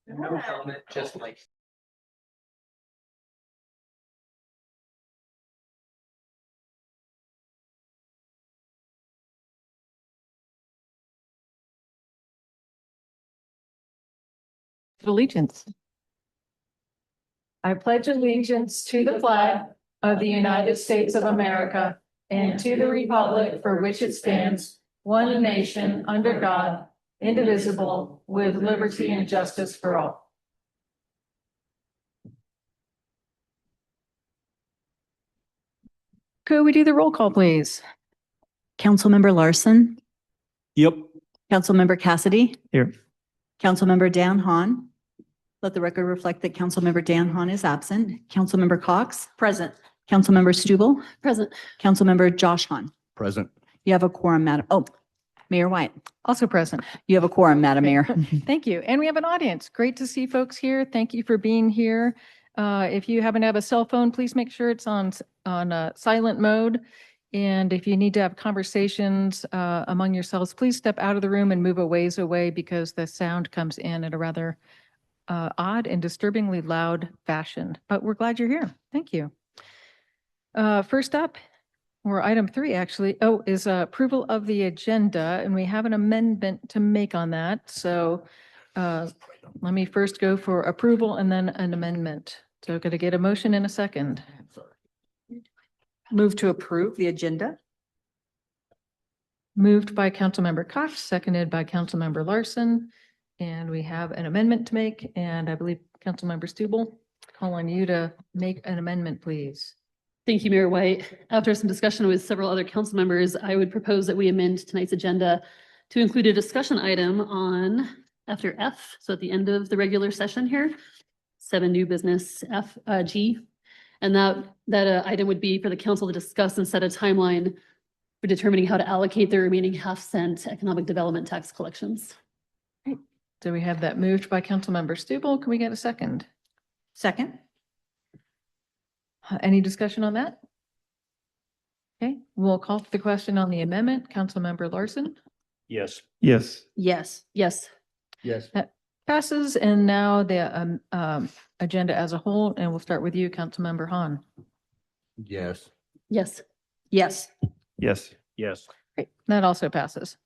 No helmet, just like. Allegiance. I pledge allegiance to the flag of the United States of America and to the republic for which it stands, one nation, under God, indivisible, with liberty and justice for all. Could we do the roll call, please? Councilmember Larson, Yep. Councilmember Cassidy, Here. Councilmember Dan Hahn. Let the record reflect that Councilmember Dan Hahn is absent. Councilmember Cox. Present. Councilmember Stubble. Present. Councilmember Josh Hahn. Present. You have a quorum, Madam. Oh, Mayor White. Also present. You have a quorum, Madam Mayor. Thank you. And we have an audience. Great to see folks here. Thank you for being here. If you happen to have a cell phone, please make sure it's on silent mode. And if you need to have conversations among yourselves, please step out of the room and move a ways away because the sound comes in at a rather odd and disturbingly loud fashion. But we're glad you're here. Thank you. First up, or item 3 actually, is approval of the agenda, and we have an amendment to make on that. So let me first go for approval and then an amendment. So could I get a motion in a second? Move to approve the agenda. Moved by Councilmember Cox, seconded by Councilmember Larson. And we have an amendment to make, and I believe Councilmember Stubble, call on you to make an amendment, please. Thank you, Mayor White. After some discussion with several other council members, I would propose that we amend tonight's agenda to include a discussion item on after F, so at the end of the regular session here, 7 new business G. And that item would be for the council to discuss and set a timeline for determining how to allocate the remaining half-cent economic development tax collections. Great. So we have that moved by Councilmember Stubble. Can we get a second? Second. Any discussion on that? Okay, we'll call for the question on the amendment. Councilmember Larson? Yes. Yes. Yes. Yes. Yes. That passes. And now the agenda as a whole, and we'll start with you, Councilmember Hahn. Yes. Yes. Yes. Yes. Yes. Great, that also passes.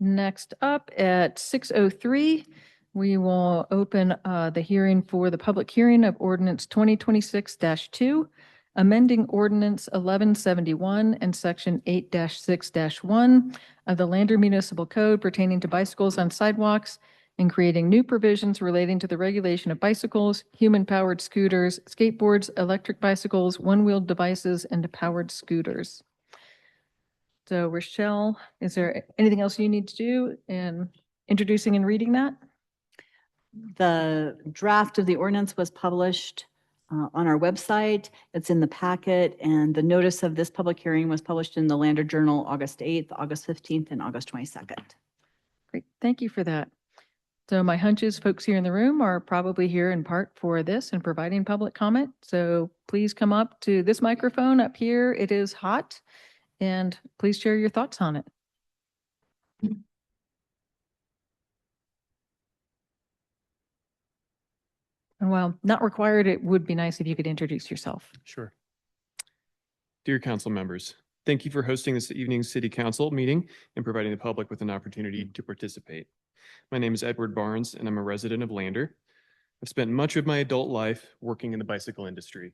Next up at 6:03, we will open the hearing for the public hearing of ordinance 2026-2, amending ordinance 1171 and section 8-6-1 of the Lander Municipal Code pertaining to bicycles on sidewalks and creating new provisions relating to the regulation of bicycles, human-powered scooters, skateboards, electric bicycles, one-wheeled devices, and powered scooters. So Rochelle, is there anything else you need to do in introducing and reading that? The draft of the ordinance was published on our website. It's in the packet, and the notice of this public hearing was published in the Lander Journal August 8th, August 15th, and August 22nd. Great, thank you for that. So my hunch is folks here in the room are probably here in part for this and providing public comment. So please come up to this microphone up here. It is hot, and please share your thoughts on it. And while not required, it would be nice if you could introduce yourself. Sure. Dear council members, thank you for hosting this evening's city council meeting and providing the public with an opportunity to participate. My name is Edward Barnes, and I'm a resident of Lander. I've spent much of my adult life working in the bicycle industry,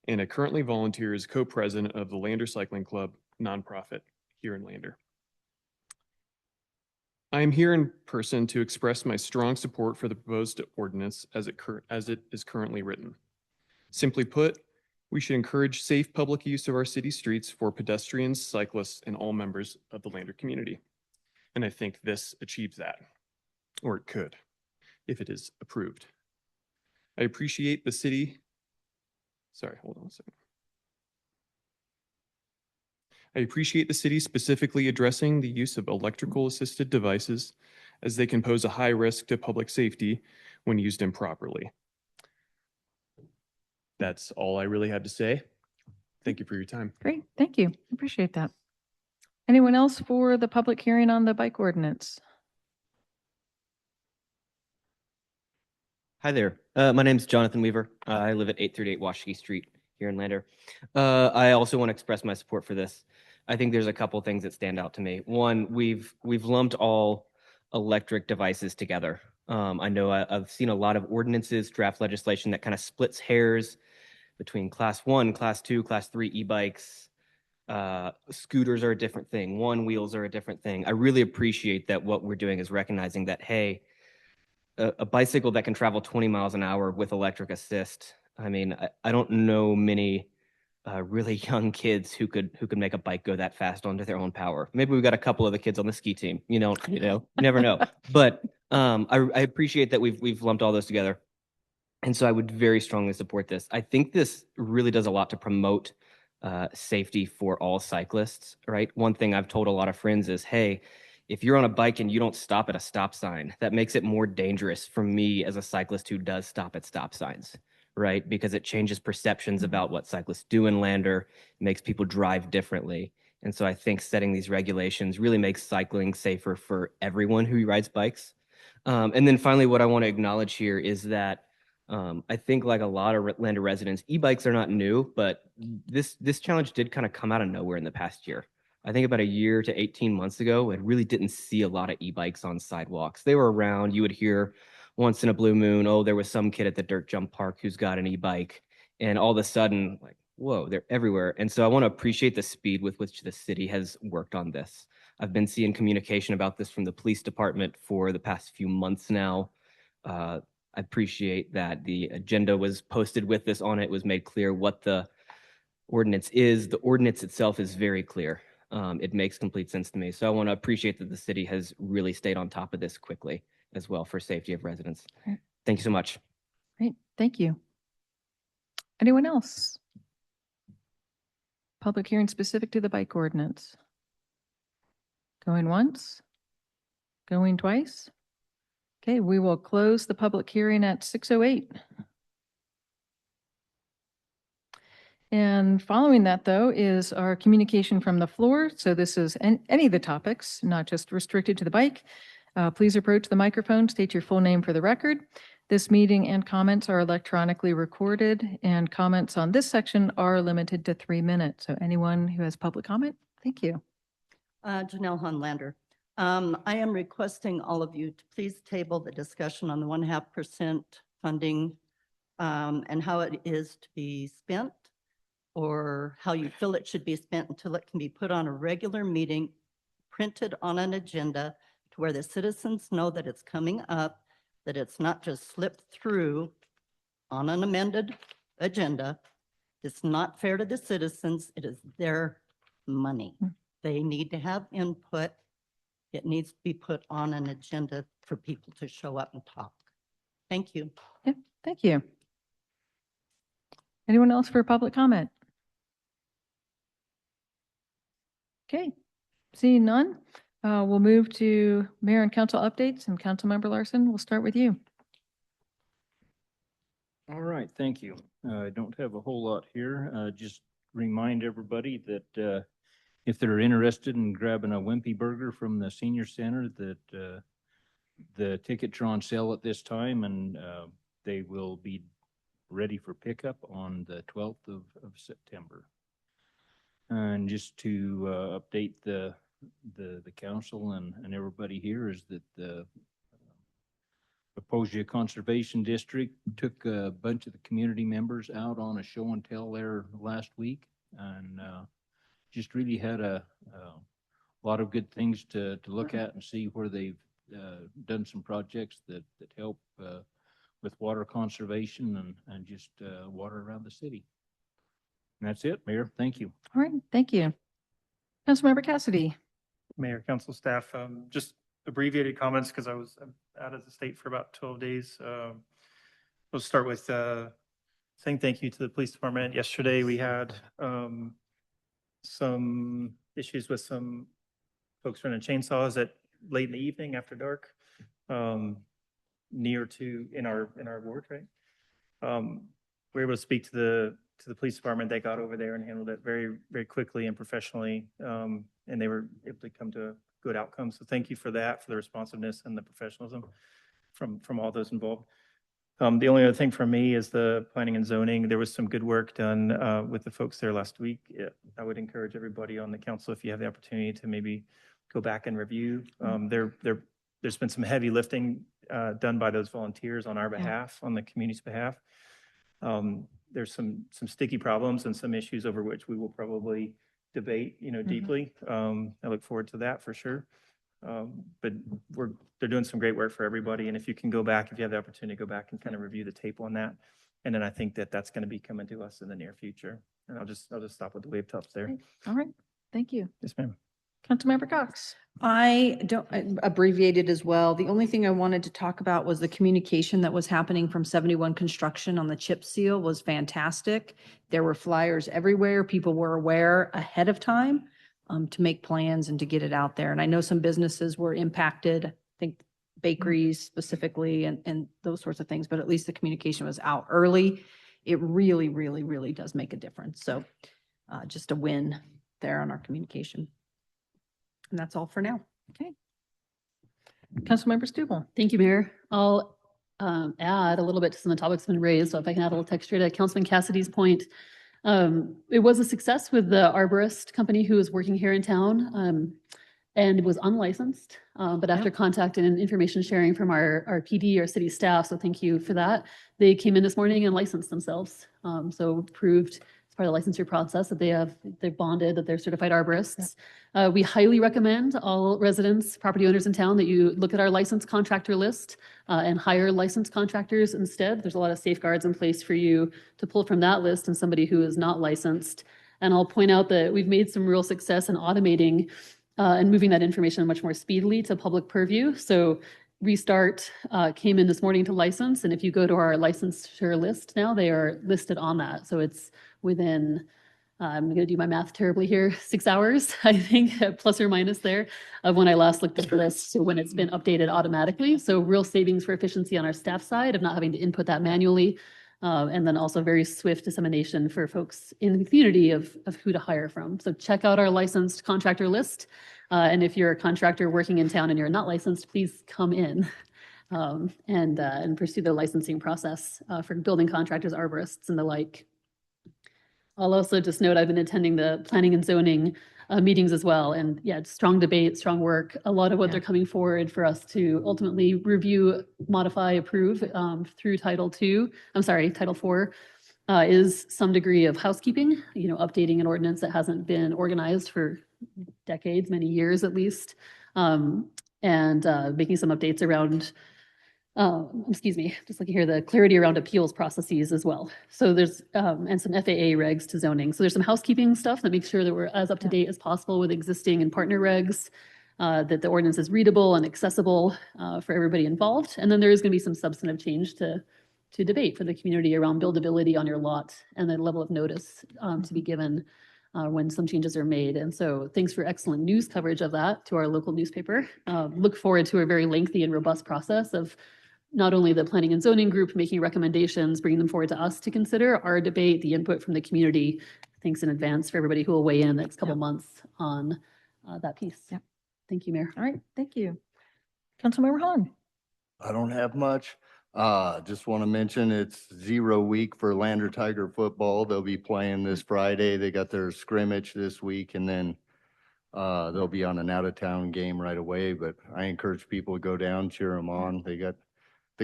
and I currently volunteer as co-president of the Lander Cycling Club nonprofit here in Lander. I am here in person to express my strong support for the proposed ordinance as it is currently written. Simply put, we should encourage safe public use of our city streets for pedestrians, cyclists, and all members of the Lander community. And I think this achieves that, or it could, if it is approved. I appreciate the city. Sorry, hold on a second. I appreciate the city specifically addressing the use of electrical assisted devices, as they can pose a high risk to public safety when used improperly. That's all I really have to say. Thank you for your time. Great, thank you. Appreciate that. Anyone else for the public hearing on the bike ordinance? Hi there. My name's Jonathan Weaver. I live at 838 Washington Street here in Lander. I also want to express my support for this. I think there's a couple things that stand out to me. One, we've lumped all electric devices together. I know I've seen a lot of ordinances, draft legislation that kind of splits hairs between class 1, class 2, class 3 e-bikes. Scooters are a different thing. One wheels are a different thing. I really appreciate that what we're doing is recognizing that, hey, a bicycle that can travel 20 miles an hour with electric assist. I mean, I don't know many really young kids who could make a bike go that fast onto their own power. Maybe we've got a couple of the kids on the ski team. You never know. But I appreciate that we've lumped all those together, and so I would very strongly support this. I think this really does a lot to promote safety for all cyclists. Right. One thing I've told a lot of friends is, hey, if you're on a bike and you don't stop at a stop sign, that makes it more dangerous for me as a cyclist who does stop at stop signs, right? Because it changes perceptions about what cyclists do in Lander, makes people drive differently. And so I think setting these regulations really makes cycling safer for everyone who rides bikes. And then finally, what I want to acknowledge here is that I think like a lot of Lander residents, e-bikes are not new, but this challenge did kind of come out of nowhere in the past year. I think about a year to 18 months ago, I really didn't see a lot of e-bikes on sidewalks. They were around. You would hear once in a blue moon, oh, there was some kid at the dirt jump park who's got an e-bike. And all of a sudden, like, whoa, they're everywhere. And so I want to appreciate the speed with which the city has worked on this. I've been seeing communication about this from the police department for the past few months now. I appreciate that the agenda was posted with this on it, was made clear what the ordinance is. The ordinance itself is very clear. It makes complete sense to me. So I want to appreciate that the city has really stayed on top of this quickly as well for safety of residents. Right. Thank you so much. Great, thank you. Anyone else? Public hearing specific to the bike ordinance. Going once? Going twice? Okay, we will close the public hearing at 6:08. And following that, though, is our communication from the floor. So this is any of the topics, not just restricted to the bike. Please approach the microphone, state your full name for the record. This meeting and comments are electronically recorded, and comments on this section are limited to 3 minutes. So anyone who has public comment, thank you. Janelle Hunlander. I am requesting all of you to please table the discussion on the 1.5% funding and how it is to be spent, or how you feel it should be spent, until it can be put on a regular meeting, printed on an agenda to where the citizens know that it's coming up, that it's not just slipped through on an amended agenda. It's not fair to the citizens. It is their money. They need to have input. It needs to be put on an agenda for people to show up and talk. Thank you. Yeah, thank you. Anyone else for public comment? Okay, seeing none, we'll move to mayor and council updates, and Councilmember Larson, we'll start with you. All right, thank you. I don't have a whole lot here. Just remind everybody that if they're interested in grabbing a Wimpy burger from the senior center, that the tickets are on sale at this time, and they will be ready for pickup on the 12th of September. And just to update the council and everybody here, is that the Aposia Conservation District took a bunch of the community members out on a show and tell there last week, and just really had a lot of good things to look at and see where they've done some projects that help with water conservation and just water around the city. And that's it, Mayor. Thank you. All right, thank you. Councilmember Cassidy. Mayor, council staff, just abbreviated comments because I was out of the state for about 12 days. We'll start with saying thank you to the police department. Yesterday, we had some issues with some folks running chainsaws at late in the evening after dark, near to in our ward, right? were able to speak to the police department. They got over there and handled it very, very quickly and professionally. And they were able to come to a good outcome. So thank you for that, for the responsiveness and the professionalism from all those involved. The only other thing from me is the planning and zoning. There was some good work done with the folks there last week. I would encourage everybody on the council, if you have the opportunity, to maybe go back and review. There's been some heavy lifting done by those volunteers on our behalf, on the community's behalf. There's some sticky problems and some issues over which we will probably debate, deeply. I look forward to that for sure. But they're doing some great work for everybody. And if you can go back, if you have the opportunity to go back and kind of review the tape on that. And then I think that that's going to be coming to us in the near future. And I'll just stop with the wave tops there. All right. Thank you. Yes, ma'am. Councilmember Cox. I abbreviated as well. The only thing I wanted to talk about was the communication that was happening from 71 Construction on the chip seal was fantastic. There were flyers everywhere. People were aware ahead of time to make plans and to get it out there. And I know some businesses were impacted, I think bakeries specifically and those sorts of things, but at least the communication was out early. It really, really, really does make a difference. So just a win there on our communication. And that's all for now. Okay. Councilmember Stubble. Thank you, Mayor. I'll add a little bit to some of the topics that have been raised. So if I can add a little texture to Councilman Cassidy's point. It was a success with the arborist company who was working here in town and was unlicensed. But after contact and information sharing from our PD, our city staff, so thank you for that, they came in this morning and licensed themselves. So proved as part of the licensure process that they've bonded, that they're certified arborists. We highly recommend all residents, property owners in town that you look at our licensed contractor list and hire licensed contractors instead. There's a lot of safeguards in place for you to pull from that list and somebody who is not licensed. And I'll point out that we've made some real success in automating and moving that information much more speedily to public purview. So Restart came in this morning to license, and if you go to our licensure list now, they are listed on that. So it's within, I'm going to do my math terribly here, 6 hours, I think, plus or minus there, of when I last looked at the list, so when it's been updated automatically. So real savings for efficiency on our staff side of not having to input that manually. And then also very swift dissemination for folks in the community of who to hire from. So check out our licensed contractor list. And if you're a contractor working in town and you're not licensed, please come in and pursue the licensing process for building contractors, arborists, and the like. I'll also just note I've been attending the planning and zoning meetings as well. And yeah, strong debate, strong work. A lot of what they're coming forward for us to ultimately review, modify, approve through Title IV is some degree of housekeeping, updating an ordinance that hasn't been organized for decades, many years at least, and making some updates around, just looking here, the clarity around appeals processes as well. So there's, and some FAA regs to zoning. So there's some housekeeping stuff that makes sure that we're as up to date as possible with existing and partner regs, that the ordinance is readable and accessible for everybody involved. And then there is going to be some substantive change to debate for the community around buildability on your lot and the level of notice to be given when some changes are made. And so thanks for excellent news coverage of that to our local newspaper. Look forward to a very lengthy and robust process of not only the planning and zoning group making recommendations, bringing them forward to us to consider, our debate, the input from the community. Thanks in advance for everybody who will weigh in the next couple months on that piece. Yep. Thank you, Mayor. All right, thank you. Councilmember Hahn. I don't have much. Just want to mention it's 0 week for Lander Tiger football. They'll be playing this Friday. They got their scrimmage this week, and then they'll be on an out-of-town game right away. But I encourage people to go down, cheer them on. They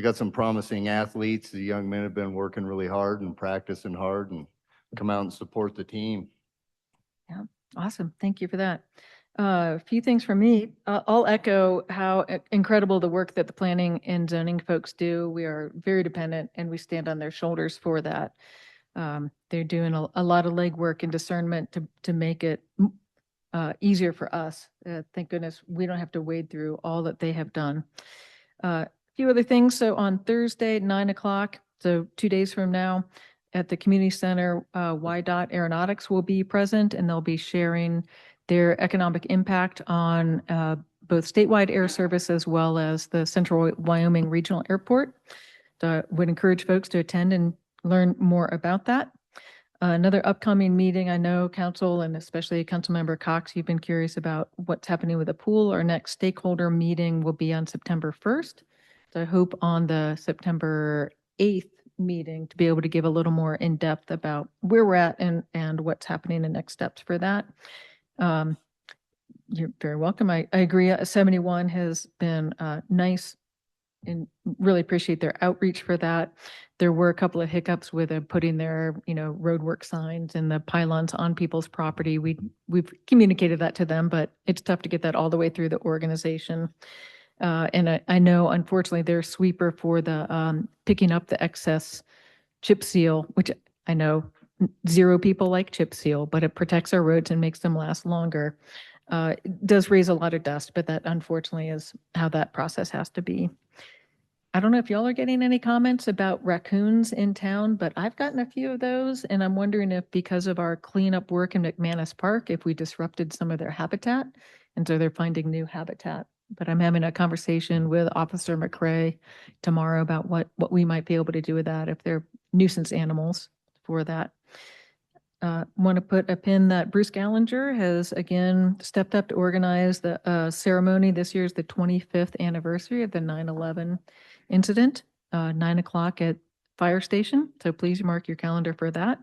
got some promising athletes. The young men have been working really hard and practicing hard, and come out and support the team. Yeah, awesome. Thank you for that. A few things from me. I'll echo how incredible the work that the planning and zoning folks do. We are very dependent and we stand on their shoulders for that. They're doing a lot of legwork and discernment to make it easier for us. Thank goodness we don't have to wade through all that they have done. A few other things. So on Thursday, 9 o'clock, so 2 days from now, at the community center, YDOT Aeronautics will be present and they'll be sharing their economic impact on both statewide air service as well as the Central Wyoming Regional Airport. So I would encourage folks to attend and learn more about that. Another upcoming meeting, I know council and especially Councilmember Cox, you've been curious about what's happening with the pool. Our next stakeholder meeting will be on September 1st. So I hope on the September 8th meeting to be able to give a little more in depth about where we're at and what's happening and next steps for that. You're very welcome. I agree. 71 has been nice and really appreciate their outreach for that. There were a couple of hiccups with putting their, roadwork signs and the pylons on people's property. We've communicated that to them, but it's tough to get that all the way through the organization. And I know, unfortunately, their sweeper for the picking up the excess chip seal, which I know zero people like chip seal, but it protects our roads and makes them last longer. It does raise a lot of dust, but that unfortunately is how that process has to be. I don't know if y'all are getting any comments about raccoons in town, but I've gotten a few of those, and I'm wondering if because of our cleanup work in McManus Park, if we disrupted some of their habitat, and so they're finding new habitat. But I'm having a conversation with Officer McCrae tomorrow about what we might be able to do with that if they're nuisance animals for that. Want to put a pin that Bruce Gallinger has again stepped up to organize the ceremony. This year is the 25th anniversary of the 9/11 incident, 9 o'clock at Fire Station. So please mark your calendar for that.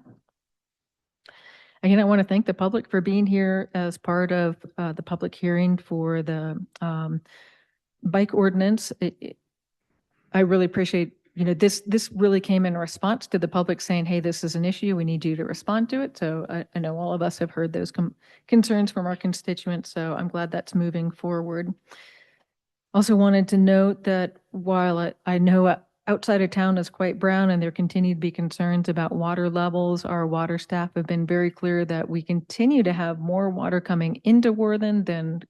Again, I want to thank the public for being here as part of the public hearing for the bike ordinance. I really appreciate, this really came in response to the public saying, hey, this is an issue. We need you to respond to it. So I know all of us have heard those concerns from our constituents. So I'm glad that's moving forward. Also wanted to note that while I know outside of town is quite brown and there continue to be concerns about water levels, our water staff have been very clear that we continue to have more water coming into Worthing than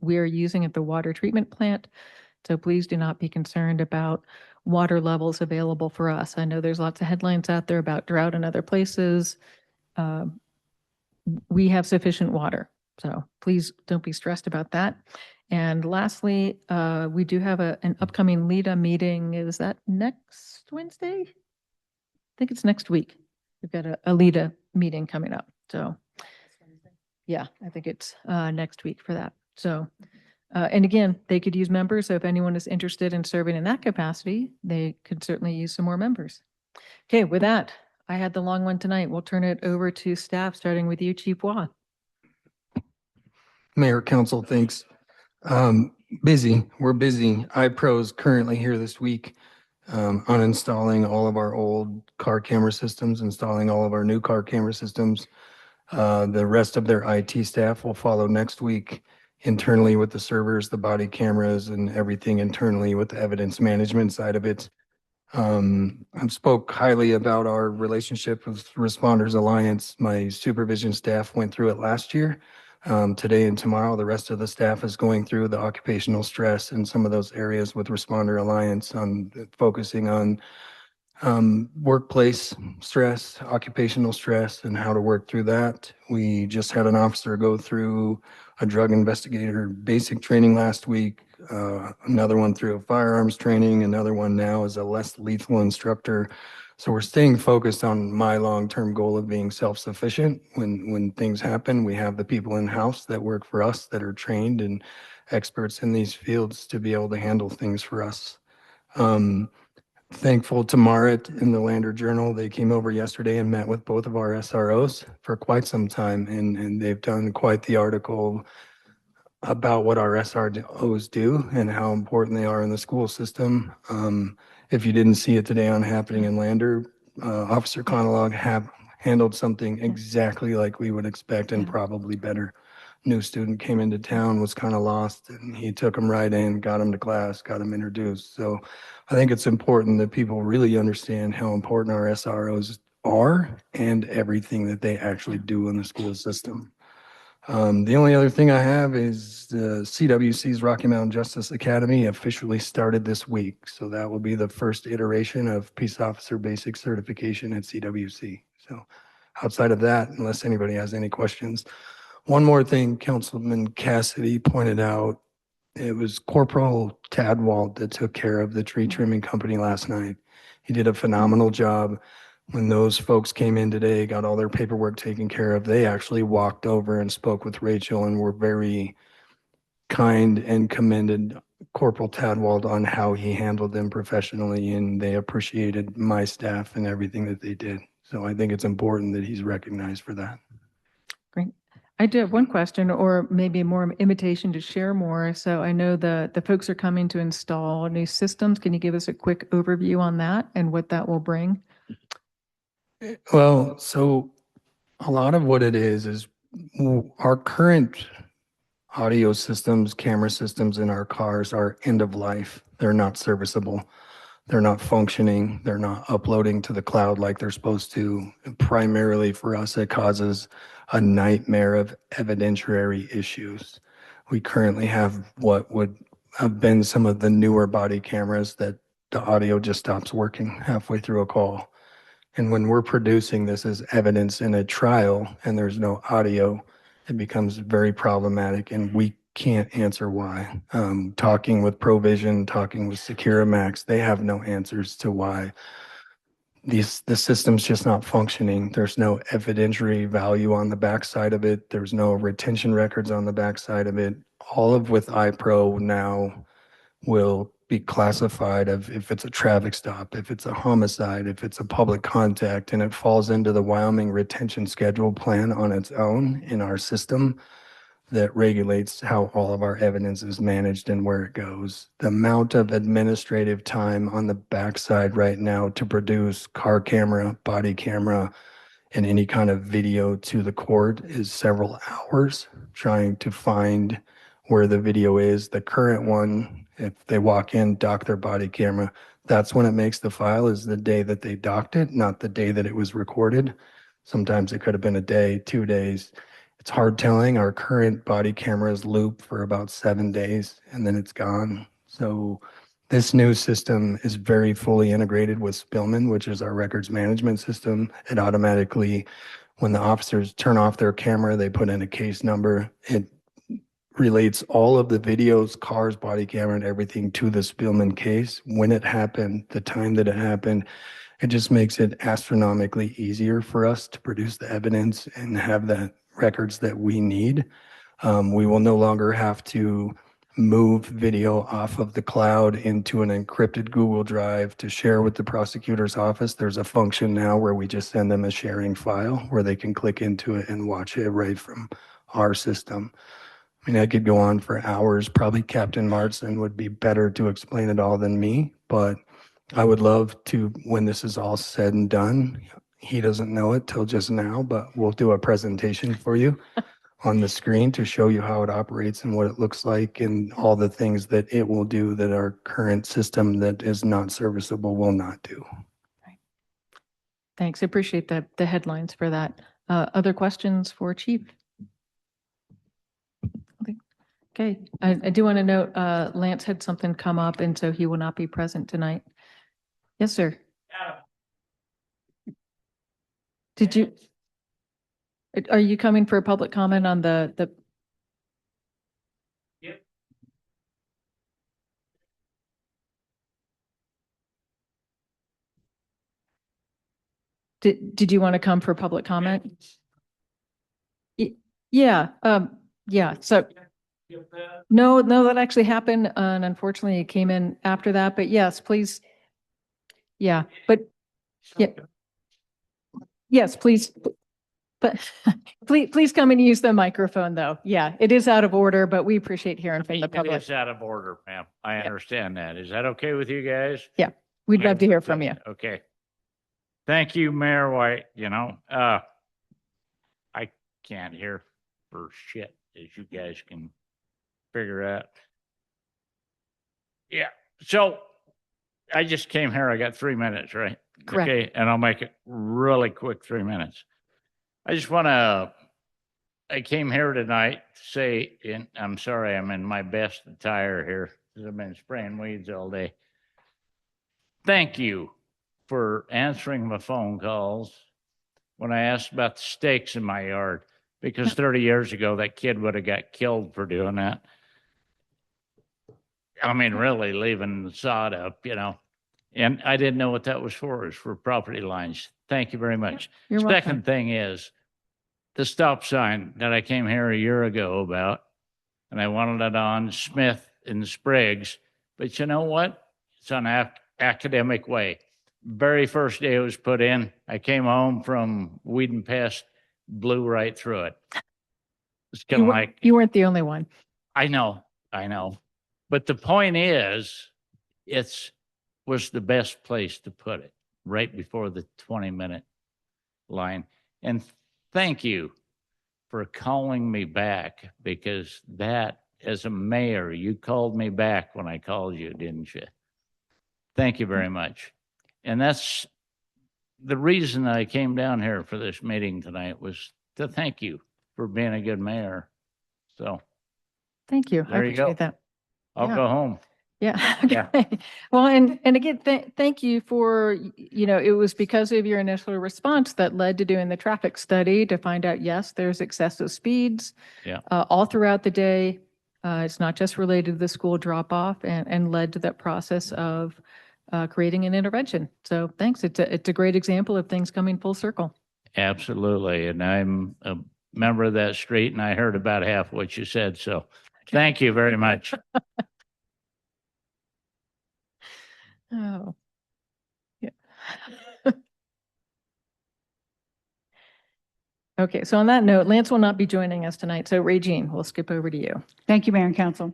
we are using at the water treatment plant. So please do not be concerned about water levels available for us. I know there's lots of headlines out there about drought in other places. We have sufficient water, so please don't be stressed about that. And lastly, we do have an upcoming LEDA meeting. Is that next Wednesday? I think it's next week. We've got a LEDA meeting coming up. So yeah, I think it's next week for that. So, and again, they could use members. So if anyone is interested in serving in that capacity, they could certainly use some more members. Okay, with that, I had the long one tonight. We'll turn it over to staff, starting with you, Chief Wah. Mayor, council, thanks. Busy, we're busy. iPro's currently here this week, uninstalling all of our old car camera systems, installing all of our new car camera systems. The rest of their IT staff will follow next week internally with the servers, the body cameras, and everything internally with the evidence management side of it. I spoke highly about our relationship with Responders Alliance. My supervision staff went through it last year. Today and tomorrow, the rest of the staff is going through the occupational stress and some of those areas with Responder Alliance on focusing on workplace stress, occupational stress, and how to work through that. We just had an officer go through a drug investigator basic training last week, another one through a firearms training, another one now is a less lethal instructor. So we're staying focused on my long-term goal of being self-sufficient. When things happen, we have the people in-house that work for us that are trained and experts in these fields to be able to handle things for us. Thankful to Marit in the Lander Journal. They came over yesterday and met with both of our SROs for quite some time, and they've done quite the article about what our SROs do and how important they are in the school system. If you didn't see it today on Happening in Lander, Officer Conolog handled something exactly like we would expect and probably better. New student came into town, was kind of lost, and he took him right in, got him to class, got him introduced. So I think it's important that people really understand how important our SROs are and everything that they actually do in the school system. The only other thing I have is the CWC's Rocky Mountain Justice Academy officially started this week. So that will be the first iteration of Peace Officer Basic Certification at CWC. So outside of that, unless anybody has any questions, one more thing Councilman Cassidy pointed out, it was Corporal Tadwalt that took care of the tree trimming company last night. He did a phenomenal job. When those folks came in today, got all their paperwork taken care of, they actually walked over and spoke with Rachel and were very kind and commended Corporal Tadwald on how he handled them professionally, and they appreciated my staff and everything that they did. So I think it's important that he's recognized for that. Great. I do have one question, or maybe more invitation to share more. So I know the folks are coming to install new systems. Can you give us a quick overview on that and what that will bring? Well, so a lot of what it is our current audio systems, camera systems in our cars are end of life. They're not serviceable. They're not functioning. They're not uploading to the cloud like they're supposed to. Primarily for us, it causes a nightmare of evidentiary issues. We currently have what would have been some of the newer body cameras that the audio just stops working halfway through a call. And when we're producing this as evidence in a trial and there's no audio, it becomes very problematic and we can't answer why. Talking with Provision, talking with Securamax, they have no answers to why the system's just not functioning. There's no evidentiary value on the backside of it. There's no retention records on the backside of it. All of with iPro now will be classified of if it's a traffic stop, if it's a homicide, if it's a public contact, and it falls into the Wyoming retention schedule plan on its own in our system that regulates how all of our evidence is managed and where it goes. The amount of administrative time on the backside right now to produce car camera, body camera, and any kind of video to the court is several hours trying to find where the video is. The current one, if they walk in, dock their body camera, that's when it makes the file, is the day that they docked it, not the day that it was recorded. Sometimes it could have been a day, 2 days. It's hard telling. Our current body cameras loop for about 7 days and then it's gone. So this new system is very fully integrated with Spillman, which is our records management system. It automatically, when the officers turn off their camera, they put in a case number. It relates all of the videos, cars, body camera, and everything to the Spillman case. When it happened, the time that it happened, it just makes it astronomically easier for us to produce the evidence and have the records that we need. We will no longer have to move video off of the cloud into an encrypted Google Drive to share with the prosecutor's office. There's a function now where we just send them a sharing file where they can click into it and watch it right from our system. I mean, I could go on for hours. Probably Captain Martson would be better to explain it all than me, but I would love to, when this is all said and done, he doesn't know it till just now, but we'll do a presentation for you on the screen to show you how it operates and what it looks like and all the things that it will do that our current system that is not serviceable will not do. Thanks. I appreciate the headlines for that. Other questions for Chief? Okay. I do want to note, Lance had something come up and so he will not be present tonight. Yes, sir. Did you, are you coming for a public comment on the? Yep. Did you want to come for public comment? Yeah, yeah, so. No, that actually happened, and unfortunately it came in after that, but yes, please. Yeah, but, yeah. Yes, please, but please come and use the microphone though. Yeah, it is out of order, but we appreciate hearing from the It public. is out of order, ma'am. I understand that. Is that okay with you guys? Yeah, we'd love to hear from you. Okay. Thank you, Mayor White. I can't hear for shit, as you guys can figure out. Yeah, so I just came here. I got 3 minutes, right? Correct. Okay, and I'll make it really quick, 3 minutes. I came here tonight to say, and I'm sorry, I'm in my best attire here because I've been spraying weeds all day. Thank you for answering my phone calls when I asked about the stakes in my yard, because 30 years ago, that kid would have got killed for doing that. I mean, really leaving the sod up, And I didn't know what that was for, is for property lines. Thank you very much. You're welcome. Second thing is the stop sign that I came here a year ago about, and I wanted it on Smith and Spriggs. But you know what? It's on Academic Way. Very first day it was put in, I came home from Whedon Pest, blew right through it. It's kind of like, You weren't the only one. I know. But the point is, was the best place to put it, right before the 20-minute line. And thank you for calling me back, because that, as a mayor, you called me back when I called you, didn't you? Thank you very much. And that's the reason I came down here for this meeting tonight, was to thank you for being a good mayor. So Thank you. I There you go. appreciate that. I'll Yeah. go home. Yeah. Yeah. Okay. Well, and again, thank you for, it was because of your initial response that led to doing the traffic study to find out, yes, there's excessive speeds Yeah. all throughout the day. It's not just related to the school drop off, and led to that process of creating an intervention. So thanks. It's a great example of things coming full circle. Absolutely. And I'm a member of that street, and I heard about half what you said. So thank you very much. Oh. Yeah. Okay, so on that note, Lance will not be joining us tonight. So Regine, we'll skip over to you. Thank you, Mayor and Council.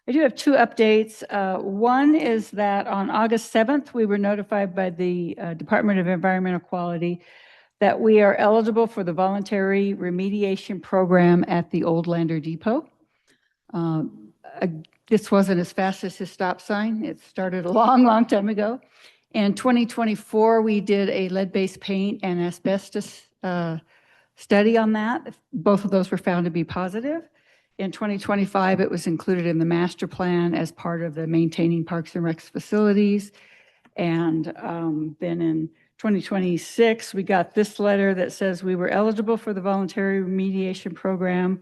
I do have two updates. One is that on August 7th, we were notified by the Department of Environmental Quality that we are eligible for the voluntary remediation program at the Old Lander Depot. This wasn't as fast as his stop sign. It started a long time ago. In 2024, we did a lead-based paint and asbestos study on that. Both of those were found to be positive. In 2025, it was included in the master plan as part of the maintaining Parks and Recs facilities. And then in 2026, we got this letter that says we were eligible for the voluntary remediation program.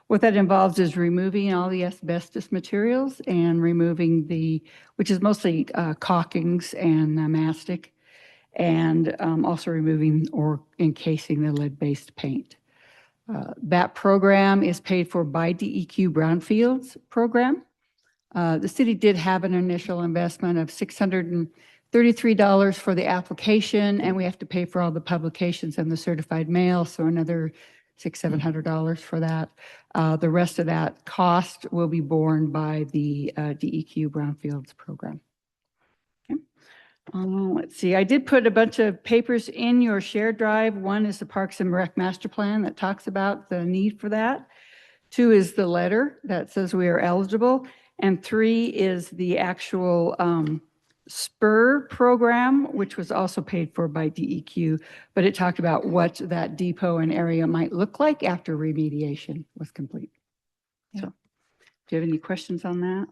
What that involves is removing all the asbestos materials and removing which is mostly caulkings and mastic, and also removing or encasing the lead-based paint. That program is paid for by DEQ Brownfields program. The city did have an initial investment of $633 for the application, and we have to pay for all the publications and the certified mail, so another $600-700 for that. The rest of that cost will be borne by the DEQ Brownfields program. Let's see, I did put a bunch of papers in your shared drive. One is the Parks and Rec Master Plan that talks about the need for that. 2 is the letter that says we are eligible. And 3 is the actual SPUR program, which was also paid for by DEQ, but it talked about what that depot and area might look like after remediation was complete. Yeah. So, do you have any questions on that?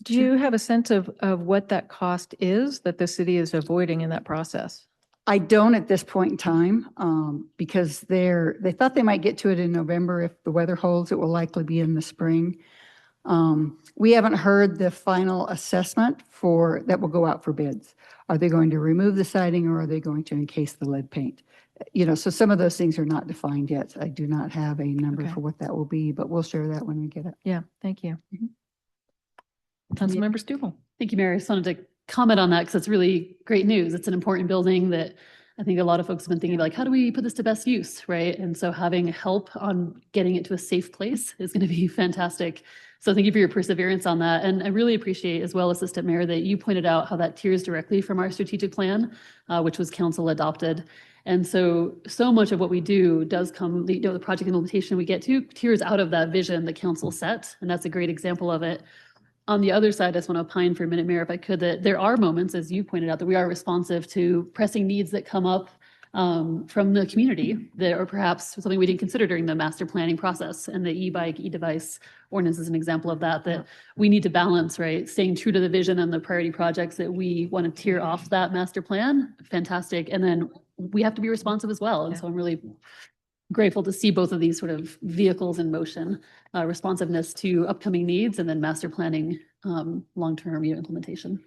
Do you have a sense of what that cost is that the city is avoiding in that process? I don't at this point in time, because they thought they might get to it in November. If the weather holds, it will likely be in the spring. We haven't heard the final assessment that will go out for bids. Are they going to remove the siding, or are they going to encase the lead paint? So some of those things are not defined yet. I do not have a number Okay. for what that will be, but we'll share that when we get it. Yeah, thank you. Councilmember Stubble. Thank you, Mary. I just wanted to comment on that because it's really great news. It's an important building that I think a lot of folks have been thinking, like, how do we put this to best use, right? And so having help on getting it to a safe place is going to be fantastic. So thank you for your perseverance on that. And I really appreciate as well, Assistant Mayor, that you pointed out how that tiers directly from our strategic plan, which was council adopted. And so much of what we do does come, the project implementation we get to tiers out of that vision the council set. And that's a great example of it. On the other side, I just want to opine for a minute, Mayor, if I could, that there are moments, as you pointed out, that we are responsive to pressing needs that come up from the community that are perhaps something we didn't consider during the master planning process. And the e-bike, e-device ordinance is an example of that we need to balance, right? Staying true to the vision and the priority projects that we want to tier off that master plan. Fantastic. And then we have to be responsive as well. And so I'm really grateful to see both of these sort of vehicles in motion, responsiveness to upcoming needs and then master planning long-term implementation.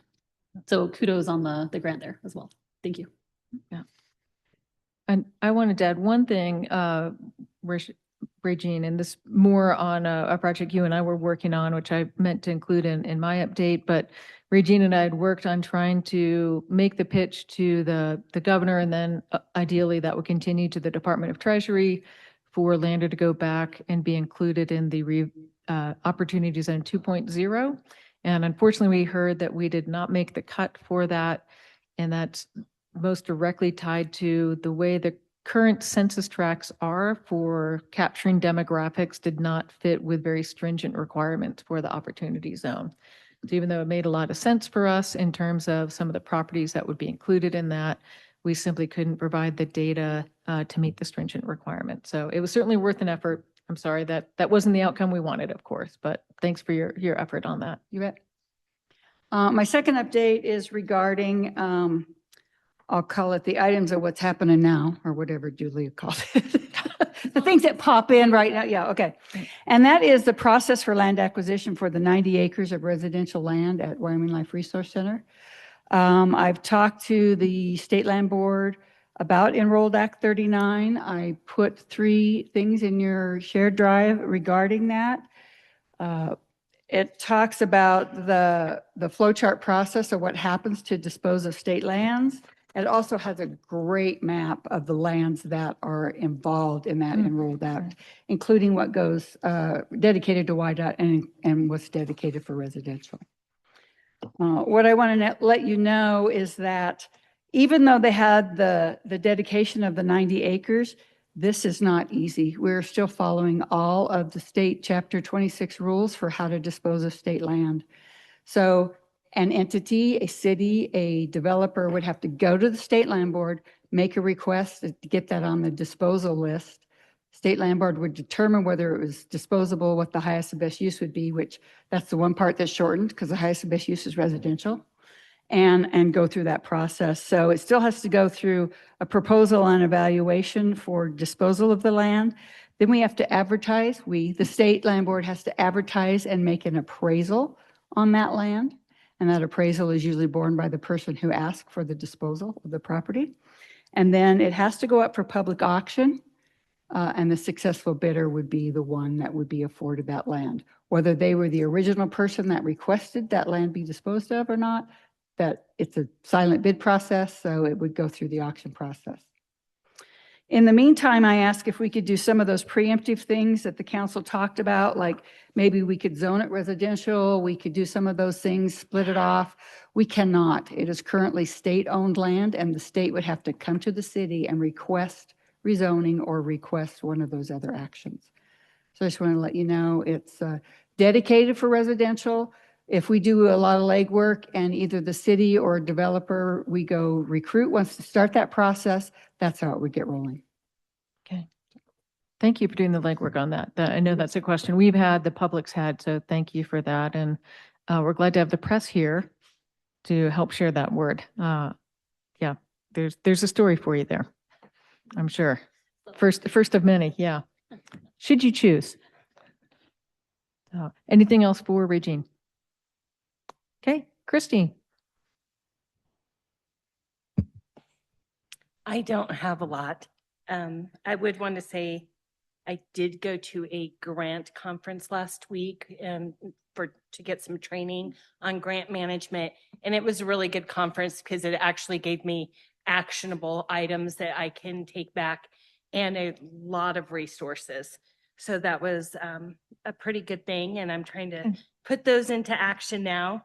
So kudos on the grant there as well. Thank you. And I wanted to add one thing, Regine, and this more on a project you and I were working on, which I meant to include in my update, but Regine and I had worked on trying to make the pitch to the governor, and then ideally that would continue to the Department of Treasury for Lander to go back and be included in the Opportunity Zone 2.0. And unfortunately, we heard that we did not make the cut for that, and that's most directly tied to the way the current census tracts are for capturing demographics did not fit with very stringent requirements for the Opportunity Zone. So even though it made a lot of sense for us in terms of some of the properties that would be included in that, we simply couldn't provide the data to meet the stringent requirements. So it was certainly worth an effort. I'm sorry that wasn't the outcome we wanted, of course, but thanks for your effort on that. You bet. My second update is regarding, I'll call it the items of what's happening now, or whatever Julia called it. The things that pop in right now. Yeah, okay. And that is the process for land acquisition for the 90 acres of residential land at Wyoming Life Resource Center. I've talked to the State Land Board about Enrolled Act 39. I put 3 things in your shared drive regarding that. It talks about the flowchart process of what happens to dispose of state lands. It also has a great map of the lands that are involved in that Enrolled Act, including what goes dedicated to YDOT and what's dedicated for residential. What I want to let you know is that even though they had the dedication of the 90 acres, this is not easy. We're still following all of the state chapter 26 rules for how to dispose of state land. So an entity, a city, a developer would have to go to the State Land Board, make a request to get that on the disposal list. State Land Board would determine whether it was disposable, what the highest and best use would be, which that's the one part that's shortened because the highest and best use is residential, and go through that process. So it still has to go through a proposal and evaluation for disposal of the land. Then we have to advertise. The State Land Board has to advertise and make an appraisal on that land. And that appraisal is usually borne by the person who asked for the disposal of the property. And then it has to go up for public auction. And the successful bidder would be the one that would be afforded that land. Whether they were the original person that requested that land be disposed of or not, that it's a silent bid process, so it would go through the auction process. In the meantime, I asked if we could do some of those preemptive things that the council talked about, like maybe we could zone it residential, we could do some of those things, split it off. We cannot. It is currently state-owned land, and the state would have to come to the city and request rezoning or request one of those other actions. So I just want to let you know it's dedicated for residential. If we do a lot of legwork and either the city or developer, we go recruit wants to start that process, that's how it would get rolling. Okay. Thank you for doing the legwork on that. I know that's a question we've had, the public's had, so thank you for that. And we're glad to have the press here to help share that word. Yeah, there's a story for you there, I'm sure. First of many, yeah. Should you choose. Anything else for Regine? Okay, Christine. I don't have a lot. I would want to say I did go to a grant conference last week to get some training on grant management. And it was a really good conference because it actually gave me actionable items that I can take back and a lot of resources. So that was a pretty good thing. And I'm trying to put those into action now.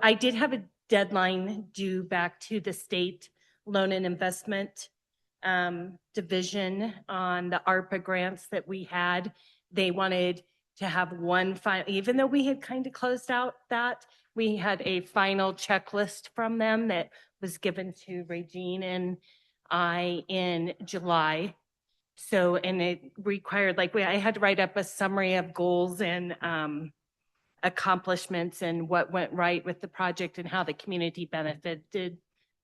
I did have a deadline due back to the state loan and investment division on the ARPA grants that we had. They wanted to have one final, even though we had kind of closed out that, we had a final checklist from them that was given to Regine and I in July. So, and it required, I had to write up a summary of goals and accomplishments and what went right with the project and how the community benefited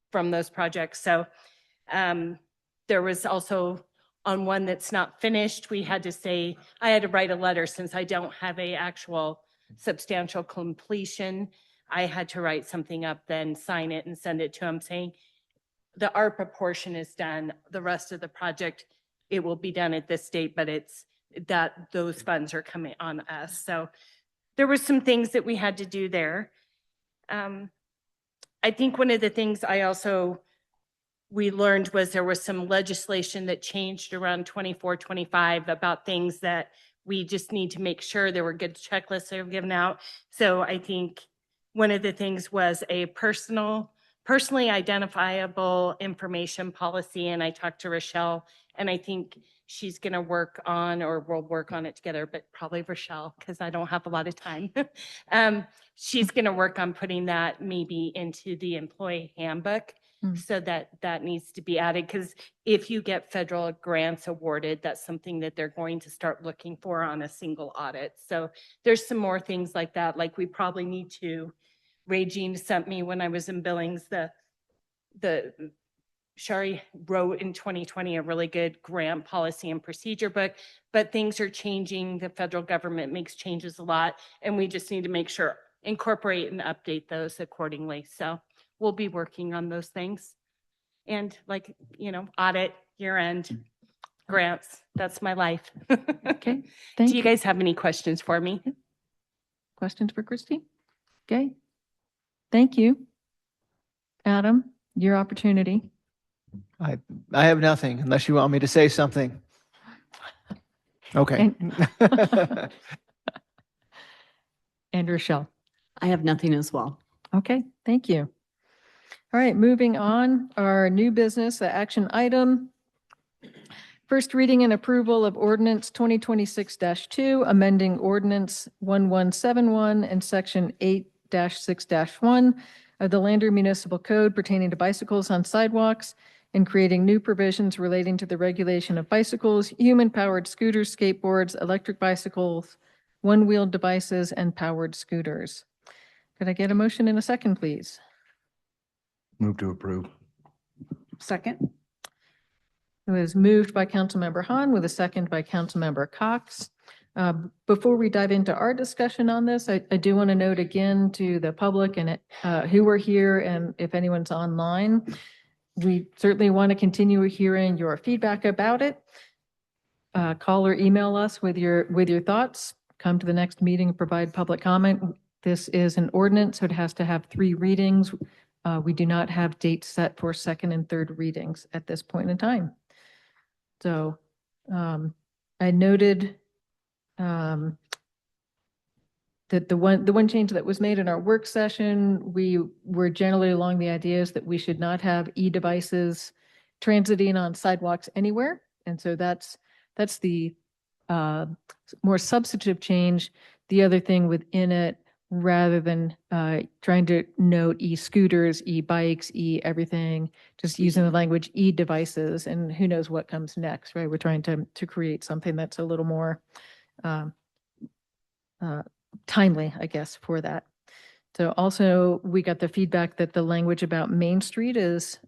from those projects. So there was also on one that's not finished, we had to say, I had to write a letter since I don't have a actual substantial completion. I had to write something up, then sign it and send it to him saying, the ARPA portion is done. The rest of the project, it will be done at this date, but it's that those funds are coming on us. So there were some things that we had to do there. I think one of the things we learned was there was some legislation that changed around 24, 25 about things that we just need to make sure there were good checklists that were given out. So I think one of the things was a personally identifiable information policy. And I talked to Rochelle, and I think she's going to work on, or we'll work on it together, but probably Rochelle, because I don't have a lot of time. She's going to work on putting that maybe into the employee handbook. So that needs to be added, because if you get federal grants awarded, that's something that they're going to start looking for on a single audit. So there's some more things like that. Like we probably need to, Regine sent me when I was in Billings, Shari wrote in 2020 a really good grant policy and procedure book, but things are changing. The federal government makes changes a lot, and we just need to make sure, incorporate and update those accordingly. So we'll be working on those things. And like, audit, year end, grants, that's my life. Okay. Do you guys have any questions for me? Questions for Christy? Okay. Thank you. Adam, your opportunity. I have nothing unless you want me to say something. Okay. And Rochelle. I have nothing as well. Okay, thank you. All right, moving on, our new business, action item. First reading and approval of ordinance 2026-2, amending ordinance 1171 and section 8-6-1 of the Lander Municipal Code pertaining to bicycles on sidewalks and creating new provisions relating to the regulation of bicycles, human-powered scooters, skateboards, electric bicycles, one-wheeled devices, and powered scooters. Could I get a motion in a second, please? Move to approve. Second. It was moved by Councilmember Hahn with a second by Councilmember Cox. Before we dive into our discussion on this, I do want to note again to the public and who are here, and if anyone's online, we certainly want to continue hearing your feedback about it. Call or email us with your thoughts. Come to the next meeting and provide public comment. This is an ordinance, so it has to have 3 readings. We do not have dates set for second and third readings at this point in time. So I noted that the one change that was made in our work session, we were generally along the ideas that we should not have e-devices transiting on sidewalks anywhere. And so that's the more substantive change. The other thing within it, rather than trying to note e-scooters, e-bikes, everything, just using the language e-devices, and who knows what comes next, right? We're trying to create something that's a little more timely, I guess, for that. So also, we got the feedback that the language about Main Street is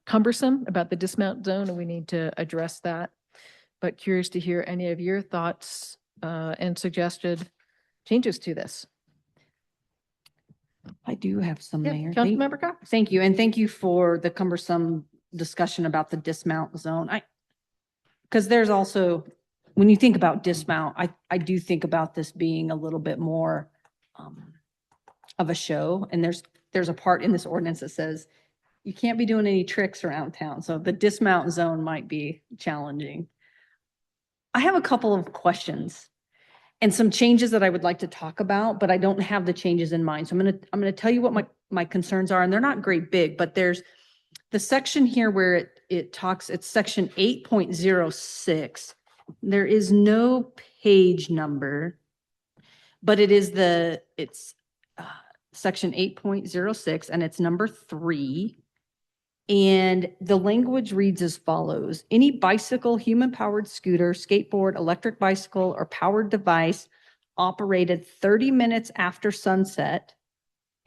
cumbersome about the dismount zone, and we need to address that. But curious to hear any of your thoughts and suggested changes to this. I do have some, Yeah, Mayor. Councilmember Cox. Thank you. And thank you for the cumbersome discussion about the dismount zone. Because there's also, when you think about dismount, I do think about this being a little bit more of a show. And there's a part in this ordinance that says you can't be doing any tricks around town. So the dismount zone might be challenging. I have a couple of questions and some changes that I would like to talk about, but I don't have the changes in mind. So I'm going to tell you what my concerns are, and they're not great big, but there's the section here where it talks, it's section 8.06. There is no page number, but it's section 8.06 and it's number 3. And the language reads as follows: any bicycle, human-powered scooter, skateboard, electric bicycle, or powered device operated 30 minutes after sunset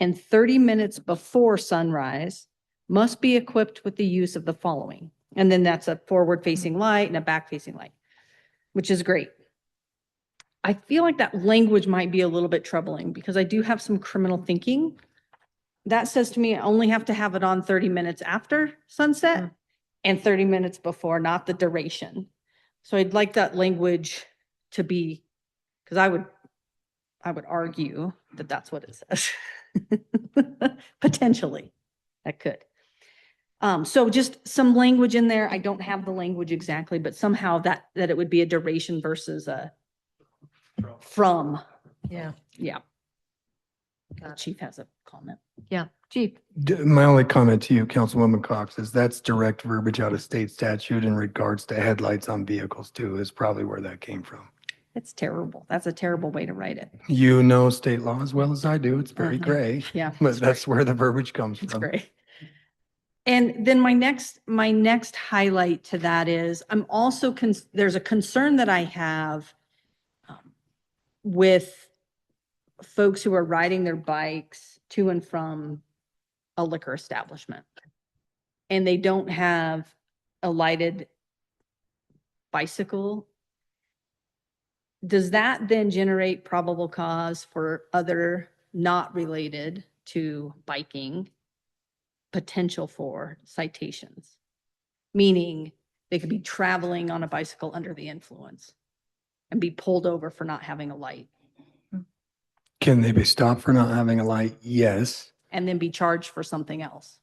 and 30 minutes before sunrise must be equipped with the use of the following. And then that's a forward-facing light and a back-facing light, which is great. I feel like that language might be a little bit troubling because I do have some criminal thinking that says to me, I only have to have it on 30 minutes after sunset and 30 minutes before, not the duration. So I'd like that language to be, because I would argue that that's what it says. Potentially, that could. So just some language in there. I don't have the language exactly, but somehow that it would be a duration versus a from. Yeah. Yeah. The chief has a comment. Yeah, Chief. My only comment to you, Councilwoman Cox, is that's direct verbiage out of state statute in regards to headlights on vehicles too, is probably where that came from. It's terrible. That's a terrible way to write it. You know state law as well as I do. It's very Uh-huh. gray. Yeah, But it's that's where the verbiage comes It's from. great. And then my next highlight to that is I'm also, there's a concern that I have with folks who are riding their bikes to and from a liquor establishment. And they don't have a lighted bicycle. Does that then generate probable cause for other not related to biking potential for citations? Meaning they could be traveling on a bicycle under the influence and be pulled over for not having a light Can they be stopped for not having a light? Yes. and then be charged for something else.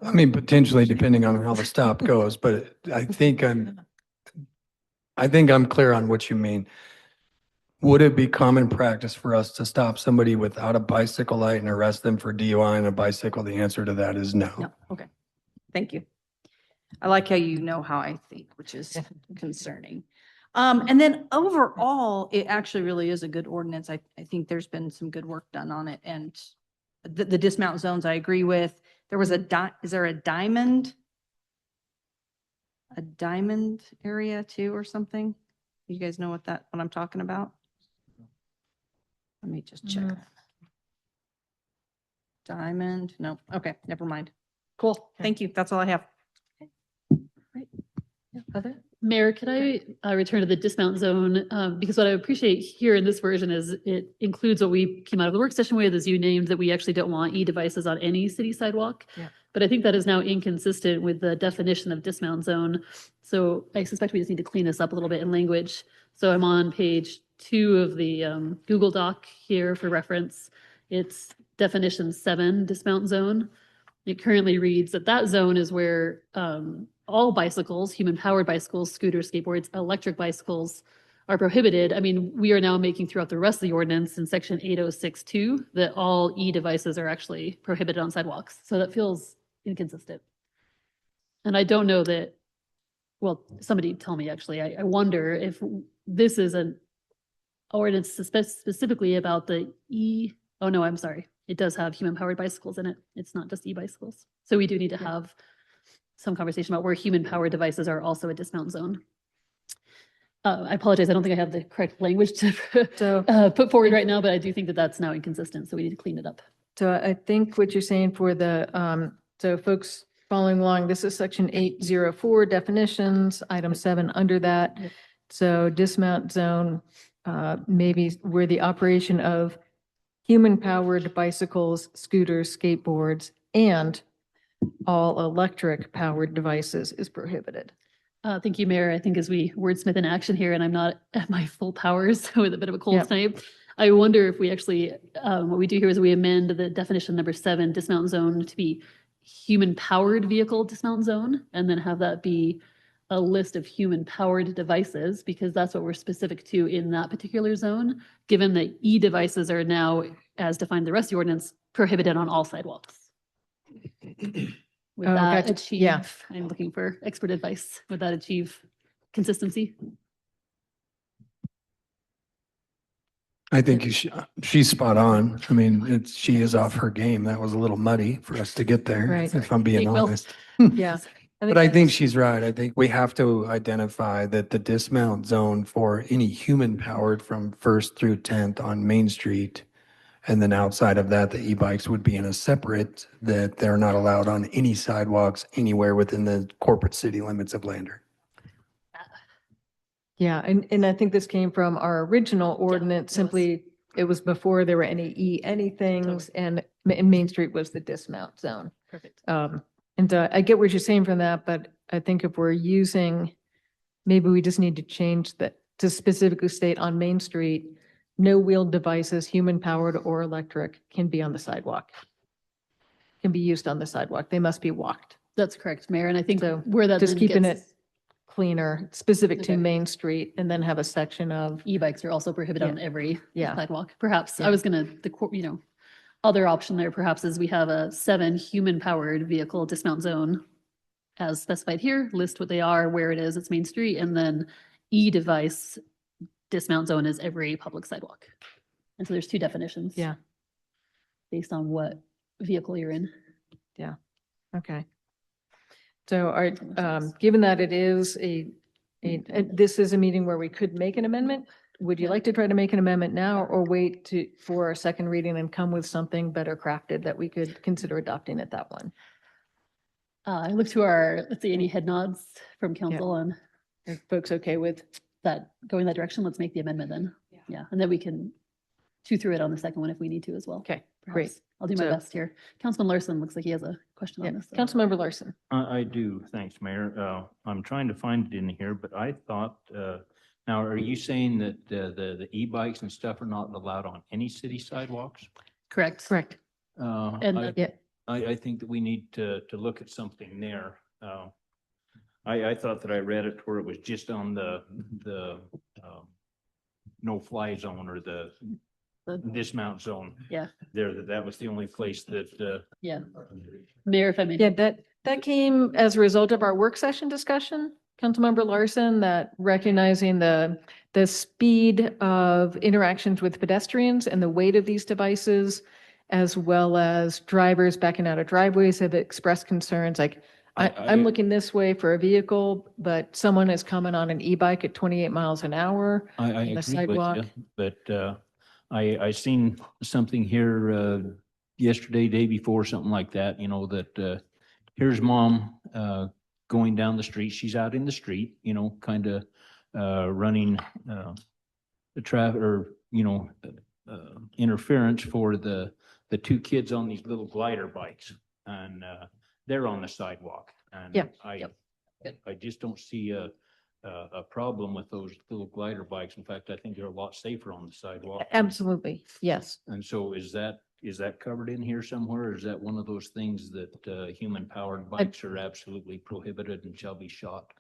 I mean, potentially depending on how the stop goes, but I think I'm clear on what you mean. Would it be common practice for us to stop somebody without a bicycle light and arrest them for DUI on a bicycle? The answer to that is no. No, okay. Thank you. I like how you know how I think, which is concerning. And then overall, it actually really is a good ordinance. I think there's been some good work done on it, and the dismount zones I agree with. There was is there a diamond area too or something? You guys know what I'm talking about? Let me just check. Diamond, no, okay, never mind. Cool, thank you. That's all I have. Mayor, can I return to the dismount zone? Because what I appreciate here in this version is it includes what we came out of the work session with, as you named, that we actually don't want e-devices on any city sidewalk. Yeah. But I think that is now inconsistent with the definition of dismount zone. So I suspect we just need to clean this up a little bit in language. So I'm on page 2 of the Google Doc here for reference. It's definition 7, dismount zone. It currently reads that zone is where all bicycles, human-powered bicycles, scooters, skateboards, electric bicycles are prohibited. I mean, we are now making throughout the rest of the ordinance in section 806.2 that all e-devices are actually prohibited on sidewalks. So that feels inconsistent. And I don't know that, well, somebody tell me actually, I wonder if this is an ordinance specifically about the oh no, I'm sorry. It does have human-powered bicycles in it. It's not just e-bicycles. So we do need to have some conversation about where human-powered devices are also a dismount zone. I apologize. I don't think I have the correct language to put forward right now, but I do think that that's now inconsistent. So we need to clean it up. So I think what you're saying for the, so folks following along, this is section 804 definitions, item 7 under that. Yep. So dismount zone, maybe where the operation of human-powered bicycles, scooters, skateboards, and all electric-powered devices is prohibited. Thank you, Mayor. I think as we wordsmith in action here, and I'm not at my full powers with a bit of a cold Yep. tonight, I wonder if we actually, what we do here is we amend the definition number 7, dismount zone, to be human-powered vehicle dismount zone, and then have that be a list of human-powered devices, because that's what we're specific to in that particular zone, given that e-devices are now, as defined in the rest of the ordinance, prohibited on all sidewalks. Would Oh, that gotcha. achieve, Yeah. I'm looking for expert advice, would that achieve consistency? I think she's spot on. I mean, she is off her game. That was a little muddy for us to get there, Right. if I'm being Well, honest. Yeah. But I think she's right. I think we have to identify that the dismount zone for any human powered from 1st through 10th on Main Street, and then outside of that, the e-bikes would be in a separate, that they're not allowed on any sidewalks anywhere within the corporate city limits of Lander. Yeah, and I think this came from our original ordinance, it was. simply It was before there were any anythings, and Main Street was the dismount zone. Perfect. And I get what you're saying from that, but I think if we're using, maybe we just need to change that to specifically state on Main Street, no wheeled devices, human powered or electric, can be on the sidewalk. Can be used on the sidewalk. They must be walked. That's correct, Mayor. And I think So where that just then keeping gets- it cleaner, specific to Okay. Main Street, and then have a section of, E-bikes are also prohibited Yeah. on every Yeah. sidewalk. Perhaps, I Yeah. was gonna, other option there perhaps is we have a 7 human-powered vehicle dismount zone as specified here, list what they are, where it is, it's Main Street, and then E-device dismount zone is every public sidewalk. And so there's 2 definitions. Yeah. Based on what vehicle you're in. okay. So given that it is this is a meeting where we could make an amendment, would you like to try to make an amendment now or wait for a second reading and come with something better crafted that we could consider adopting at that one? I look to let's see, any head nods from council on Are folks okay with? that, going that direction? Let's make the amendment then. Yeah, and then we can chew through it on the second one if we need to as well. Okay, great. Perhaps. I'll do my So- best here. Councilman Larson looks like he has a question Yeah, on this. so- Councilmember Larson. I do. Thanks, Mayor. I'm trying to find it in here, but I thought, now, are you saying that the e-bikes and stuff are not allowed on any city sidewalks? Correct. Correct. And Yeah, I think that we need to look at something there. I thought that I read it where it was just on the no-fly zone or the dismount zone. Yeah. That was the only place that, Yeah. Mayor, if I may. yeah, that came as a result of our work session discussion, Councilmember Larson, that recognizing the speed of interactions with pedestrians and the weight of these devices, as well as drivers backing out of driveways have expressed concerns like, I'm looking this way for a vehicle, but someone is coming on an e-bike at 28 miles an hour I on the agree with sidewalk. you, but I seen something here yesterday, day before, something like that, that here's mom going down the street. She's out in the street, kind of running the traffic or, interference for the 2 kids on these little glider bikes, and they're on the sidewalk. And Yeah. I just don't see a problem with those little glider bikes. In fact, I think they're a lot safer on the sidewalk. Absolutely, yes. And so is that covered in here somewhere? Or is that one of those things that human powered bikes are absolutely prohibited and shall be shot?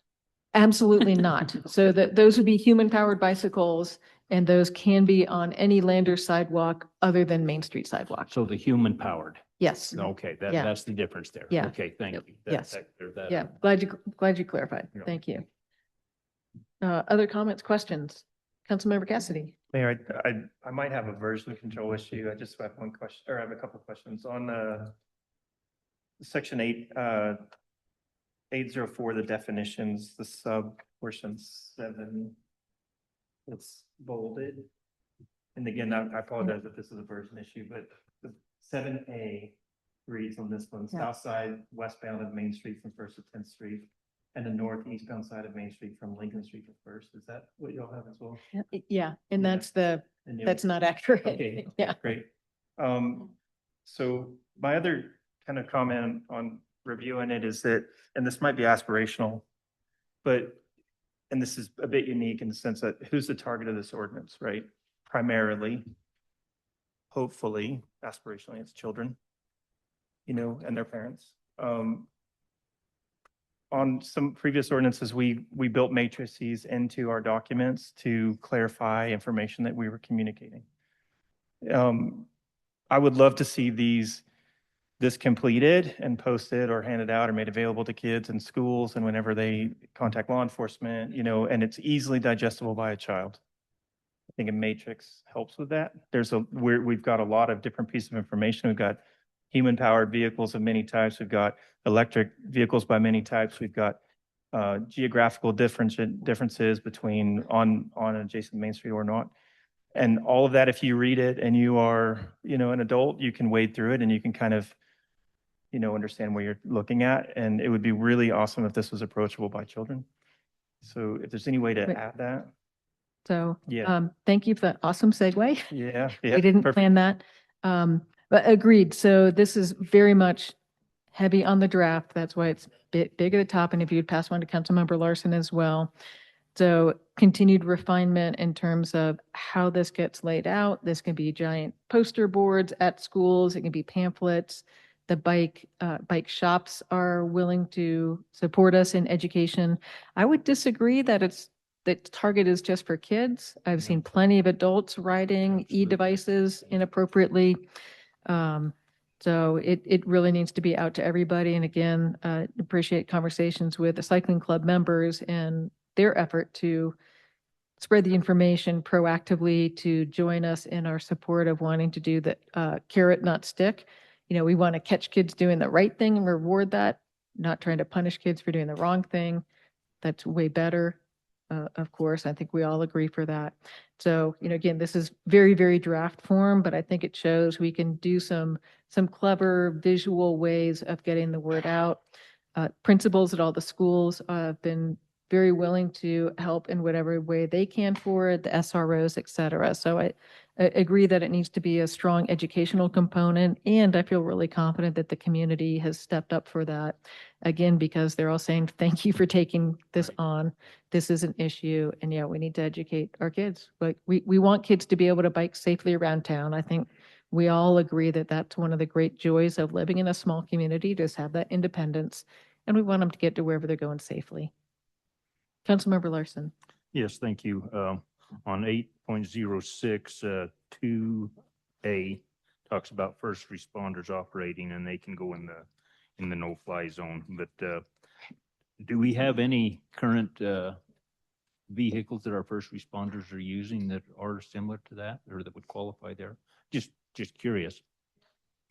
Absolutely not. So those would be human-powered bicycles, and those can be on any Lander sidewalk other than Main Street sidewalk. So the human powered. Yes. Okay, Yeah. that's the difference there. Yeah. Okay, thank you. Yes. That cleared that Yeah, up. glad you clarified. Yeah. Thank you. Other comments, questions? Councilmember Cassidy? Mayor, I might have a version control issue. I just have one question, or I have a couple of questions on section 804, the definitions, the sub portion 7. It's bolded. And again, I apologize if this is a version issue, but the 7A reads on this one, Yeah. south side westbound of Main Street from First to 10th Street, and the northeastbound side of Main Street from Lincoln Street to First. Is that what y'all have as well? Yeah, and Yeah. that's that's not accurate. Okay, Yeah. great. So my other kind of comment on reviewing it is that, and this might be aspirational, but, and this is a bit unique in the sense that who's the target of this ordinance, right? Primarily, hopefully, aspirationally, it's children, and their parents. On some previous ordinances, we built matrices into our documents to clarify information that we were communicating. I would love to see this completed and posted or handed out or made available to kids in schools and whenever they contact law enforcement, and it's easily digestible by a child. I think a matrix helps with that. We've got a lot of different pieces of information. We've got human-powered vehicles of many types. We've got electric vehicles by many types. We've got geographical differences between on adjacent Main Street or not. And all of that, if you read it and you are, an adult, you can wade through it and you can kind of, understand what you're looking at. And it would be really awesome if this was approachable by children. So if there's any way to Right. add that. So, Yeah. thank you for that awesome segue. Yeah. We didn't plan that. But agreed. So this is very much heavy on the draft. That's why it's big at the top. And if you'd pass one to Councilmember Larson as well. So continued refinement in terms of how this gets laid out. This can be giant poster boards at schools. It can be pamphlets. The bike shops are willing to support us in education. I would disagree that that target is just for kids. I've seen plenty of adults riding e-devices inappropriately. So it really needs to be out to everybody. And again, appreciate conversations with the cycling club members and their effort to spread the information proactively to join us in our support of wanting to do the carrot, not stick. You know, we want to catch kids doing the right thing and reward that, not trying to punish kids for doing the wrong thing. That's way better. Of course, I think we all agree for that. So, you know, again, this is very, very draft form, but I think it shows we can do some clever visual ways of getting the word out. Principals at all the schools have been very willing to help in whatever way they can for it, the SROs, et cetera. So I agree that it needs to be a strong educational component, and I feel really confident that the community has stepped up for that. Again, because they're all saying, thank you for taking this on. This is an issue, and yeah, we need to educate our kids. Like we want kids to be able to bike safely around town. I think we all agree that that's one of the great joys of living in a small community, just have that independence, and we want them to get to wherever they're going safely. Councilmember Larson. Yes, thank you. On 8.06, 2A talks about first responders operating and they can go in the no-fly zone. But do we have any current vehicles that our first responders are using that are similar to that or that would qualify there? Just curious.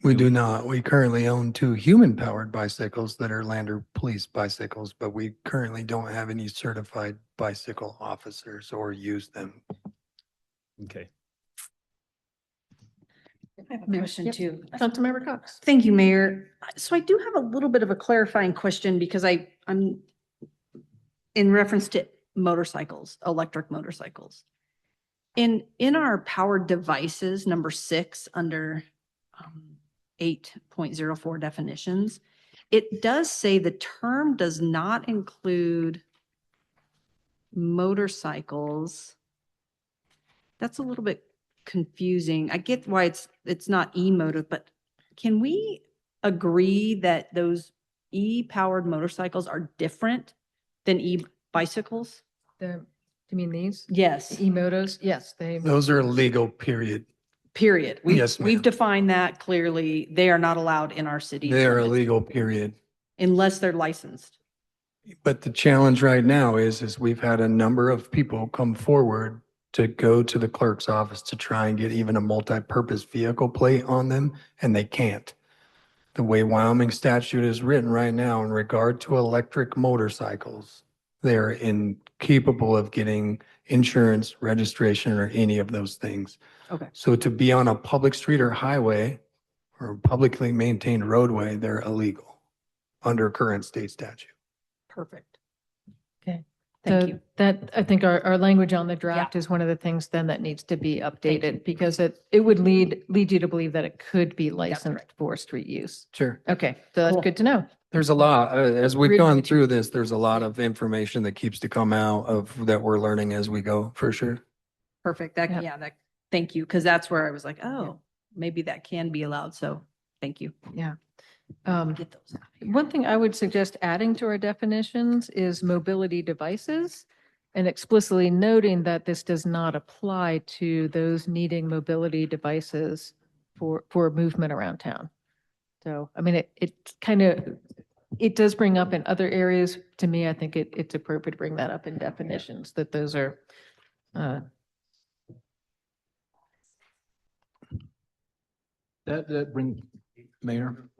We do not. We currently own 2 human-powered bicycles that are Lander Police bicycles, but we currently don't have any certified bicycle officers or use them. Okay. I have a question too. Councilmember Cox. Thank you, Mayor. So I do have a little bit of a clarifying question because I'm in reference to motorcycles, electric motorcycles. In our powered devices, number 6, under 8.04 definitions, it does say the term does not include motorcycles. That's a little bit confusing. I get why it's not e-motive, but can we agree that those e-powered motorcycles are different than e-bicycles? Do you mean these? Yes, E-motos? Yes, they. Those are illegal, period. period. Yes, We've ma'am. defined that clearly. They are not allowed in our city. They are limits illegal, period. unless they're licensed. But the challenge right now is we've had a number of people come forward to go to the clerk's office to try and get even a multi-purpose vehicle plate on them, and they can't. The way Wyoming statute is written right now in regard to electric motorcycles, they're incapable of getting insurance, registration, or any of those things. Okay. So to be on a public street or highway or publicly maintained roadway, they're illegal under current state statute. Perfect. Okay. Thank So you. that, I think our language on the draft is one of the things then that needs to be updated because it would lead you to believe that it could be licensed for street use. Sure. Okay, so that's Cool. good to know. There's a lot, as we've Really gone good. through this, there's a lot of information that keeps to come out of that we're learning as we go, for sure. Perfect. Yeah. Thank you. Because that's where I was like, oh, maybe that can be allowed. So thank you. Yeah. Get those out of here. One thing I would suggest adding to our definitions is mobility devices and explicitly noting that this does not apply to those needing mobility devices for movement around town. So, I mean, it does bring up in other areas. To me, I think it's appropriate to bring that up in definitions, that those are, That brings, Mayor.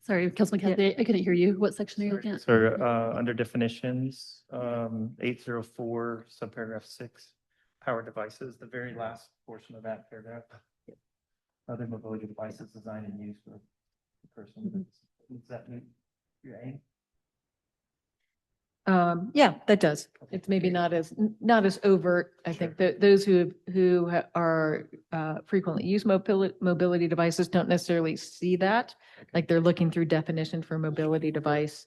Sorry, Councilman Cassidy, I couldn't hear you. What section are you looking at? So, under definitions, 804, subparagraph 6, power devices, the very last portion of that paragraph. other mobility devices designed and used for the person. Does that meet your aim? Yeah, that does. It's maybe not as overt. I think that those are frequently use mobility devices don't necessarily see that. Like they're looking through definition for mobility device.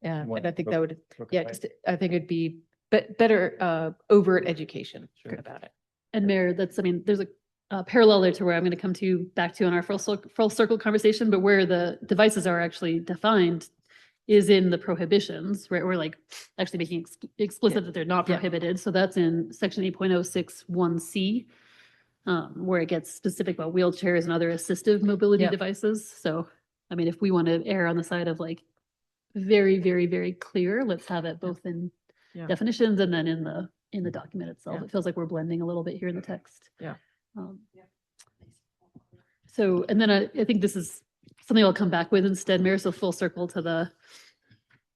And I think that would, yeah, just, I think it'd be better overt education about it. And Mayor, that's, I mean, there's a parallel there to where I'm going to come to back to in our full circle conversation, but where the devices are actually defined is in the prohibitions, right? We're like actually making explicit that they're not Yeah. prohibited. So that's in section 8.061C, where it gets specific about wheelchairs and other assistive mobility Yeah. devices. So, I mean, if we want to err on the side of like very, very, very clear, let's have it both in Yeah. definitions and then in the document itself. Yeah. It feels like we're blending a little bit here in the text. Yeah. So, and then I think this is something I'll come back with instead, Mayor, so full circle to the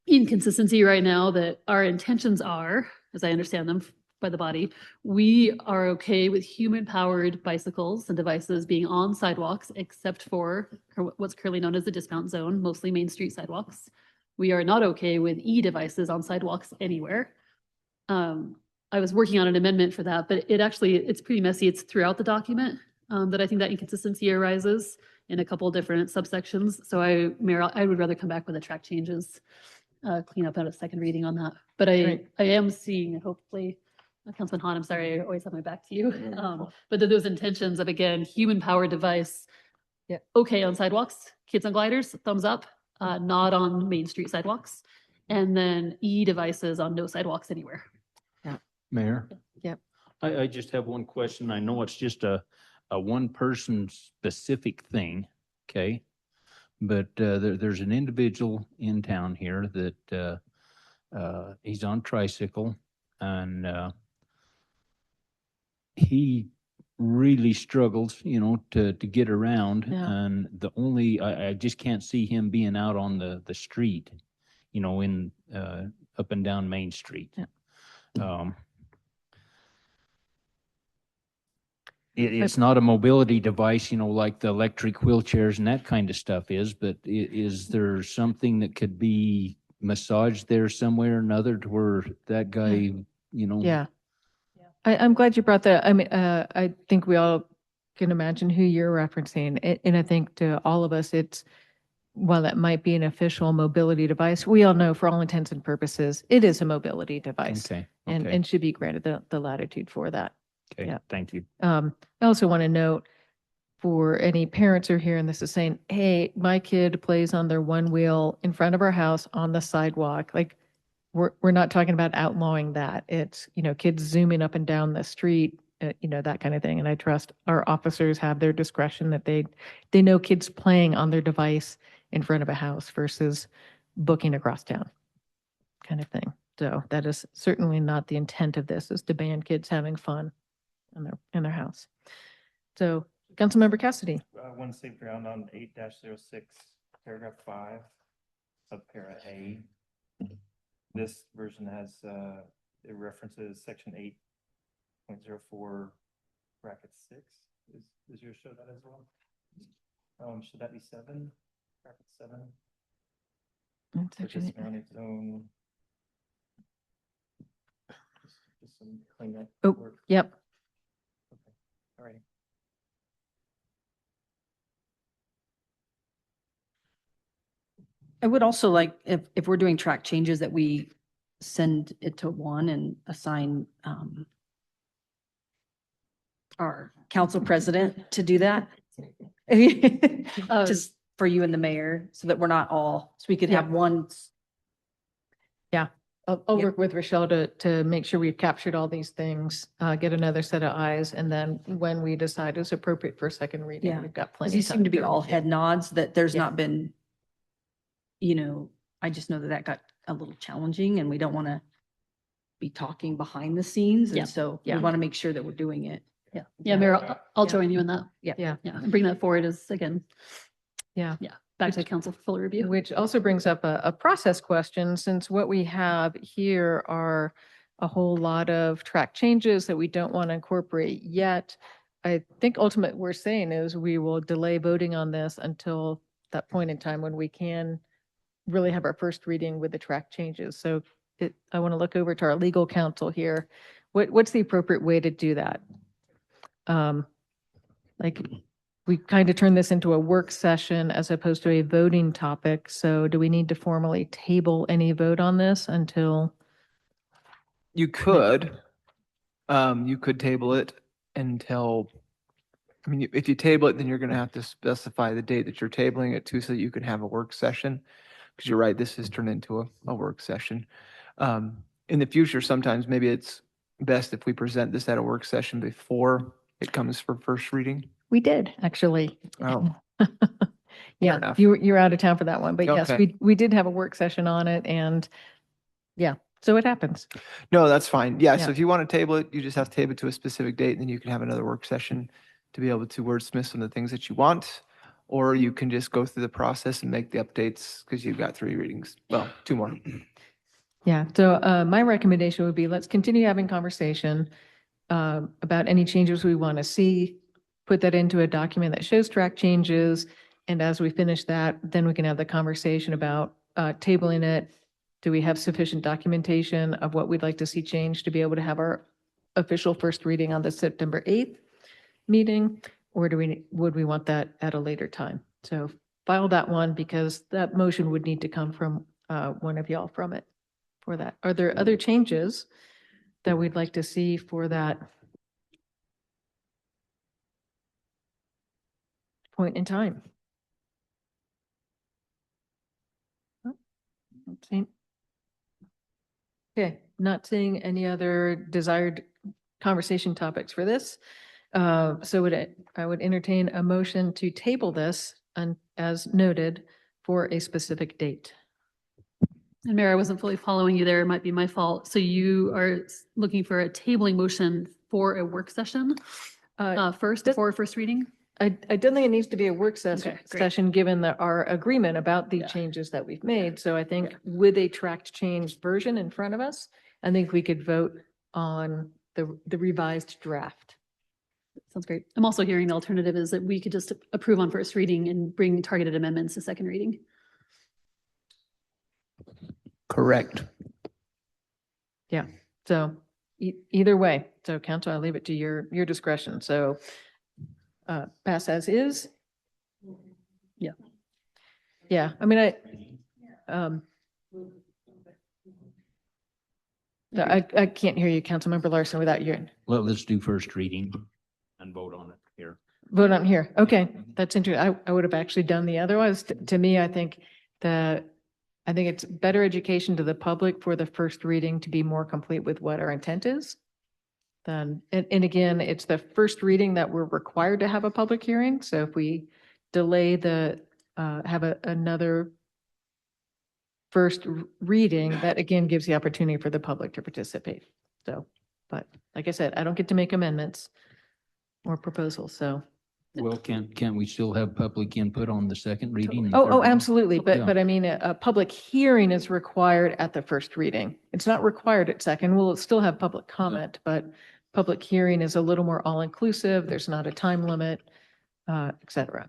inconsistency right now that our intentions are, as I understand them by the body, we are okay with human-powered bicycles and devices being on sidewalks, except for what's currently known as the dismount zone, mostly Main Street sidewalks. We are not okay with e-devices on sidewalks anywhere. I was working on an amendment for that, but it's pretty messy. It's throughout the document that I think that inconsistency arises in a couple different subsections. So Mayor, I would rather come back with the track changes, clean up at a second reading on that. But I am seeing, hopefully, Councilman Hahn, I'm sorry, I always have my back to you. But those intentions of, again, human-powered device, okay on sidewalks, kids on gliders, thumbs up, not on Main Street sidewalks, and then e-devices on no sidewalks anywhere. Mayor? Yep. I just have one question. I know it's just a one person specific thing, okay? But there's an individual in town here that he's on tricycle and he really struggles, to get around. Yeah. And I just can't see him being out on the street, in up and down Main Street. Yeah. It's not a mobility device, like the electric wheelchairs and that kind of stuff is, but is there something that could be massaged there somewhere or another to where that guy, Yeah. I'm glad you brought that. I mean, I think we all can imagine who you're referencing. And I think to all of us, while that might be an official mobility device, we all know for all intents and purposes, it is a mobility device. Okay. And should be granted the latitude for that. Okay, Yeah. thank you. I also want to note for any parents who are here and this is saying, hey, my kid plays on their one wheel in front of our house on the sidewalk. Like we're not talking about outlawing that. It's, kids zooming up and down the street, that kind of thing. And I trust our officers have their discretion that they know kids playing on their device in front of a house versus booking across town kind of thing. So that is certainly not the intent of this, is to ban kids having fun in their house. So, Councilmember Cassidy. One safe ground on 8-06, paragraph 5, subpara A. This version has, it references section 8.04, bracket 6. Does yours show that as well? Should that be 7? Bracket 7? Section 8. Dismounted zone. Just some cleanup. Oh, work. yep. Okay. All right. I would also like, if we're doing track changes, that we send it to one and assign our council president to do that. Just for you and the mayor, so that we're not all, so we could have one. Yeah, I'll work with Rochelle to make sure we've captured all these things, get another set of eyes, and then when we decide it's appropriate for a second reading, Yeah. we've got Because plenty. these of seem to time be all head nods, that there's Yeah. not been, I just know that got a little challenging and we don't want to be talking behind the scenes. Yeah. And so we Yeah. want to make sure that we're doing it. Yeah. Yeah, Mayor, I'll join you in that. Yeah. Yeah. Yeah. And bring that forward as, again, Yeah. back to council for full review. Which also brings up a process question, since what we have here are a whole lot of track changes that we don't want to incorporate yet. I think ultimate we're saying is we will delay voting on this until that point in time when we can really have our first reading with the track changes. So I want to look over to our legal counsel here. What's the appropriate way to do that? Like, we kind of turn this into a work session as opposed to a voting topic. So do we need to formally table any vote on this until? You could table it until, I mean, if you table it, then you're going to have to specify the date that you're tabling it to so that you can have a work session. Because you're right, this has turned into a work session. In the future, sometimes maybe it's best if we present this at a work session before it comes for first reading. We did, actually. Oh, Yeah, enough. you're out of town for that one, but yes, Okay. we did have a work session on it, and yeah, so it happens. No, that's fine. Yeah, Yeah. so if you want to table it, you just have to table it to a specific date, and then you can have another work session to be able to wordsmith some of the things that you want. Or you can just go through the process and make the updates because you've got 3 readings. Well, 2 more. Yeah, so my recommendation would be let's continue having conversation about any changes we want to see, put that into a document that shows track changes. And as we finish that, then we can have the conversation about tabling it. Do we have sufficient documentation of what we'd like to see changed to be able to have our official first reading on the September 8th meeting? Or would we want that at a later time? So file that one because that motion would need to come from one of y'all from it for that. Are there other changes that we'd like to see for that point in time? Oh, not seeing- Okay, not seeing any other desired conversation topics for this. So I would entertain a motion to table this as noted for a specific date. And Mayor, I wasn't fully following you there. It might be my fault. So you are looking for a tabling motion for a work session first, before first reading? I don't think it needs to be a work Okay, great. session, given our agreement about the changes that we've made. So I think with a tracked change version in front of us, I think we could vote on the revised draft. Sounds great. I'm also hearing the alternative is that we could just approve on first reading and bring targeted amendments to second reading. Correct. Yeah, so either way, so council, I'll leave it to your discretion. So pass as is. Yeah. Yeah, I mean, I can't hear you, Councilmember Larson, without your Well, let's do first reading and vote on it here. vote on here. Okay, that's interesting. I would have actually done the otherwise. To me, I think it's better education to the public for the first reading to be more complete with what our intent is. And again, it's the first reading that we're required to have a public hearing. So if we delay have another first reading, that again gives the opportunity for the public to participate. So, but like I said, I don't get to make amendments or proposals, so. Well, can't we still have public input on the second reading? and Oh, third reading? absolutely. Yeah. But I mean, a public hearing is required at the first reading. It's not required at second. We'll still have public comment, but public hearing is a little more all-inclusive. There's not a time limit, et cetera.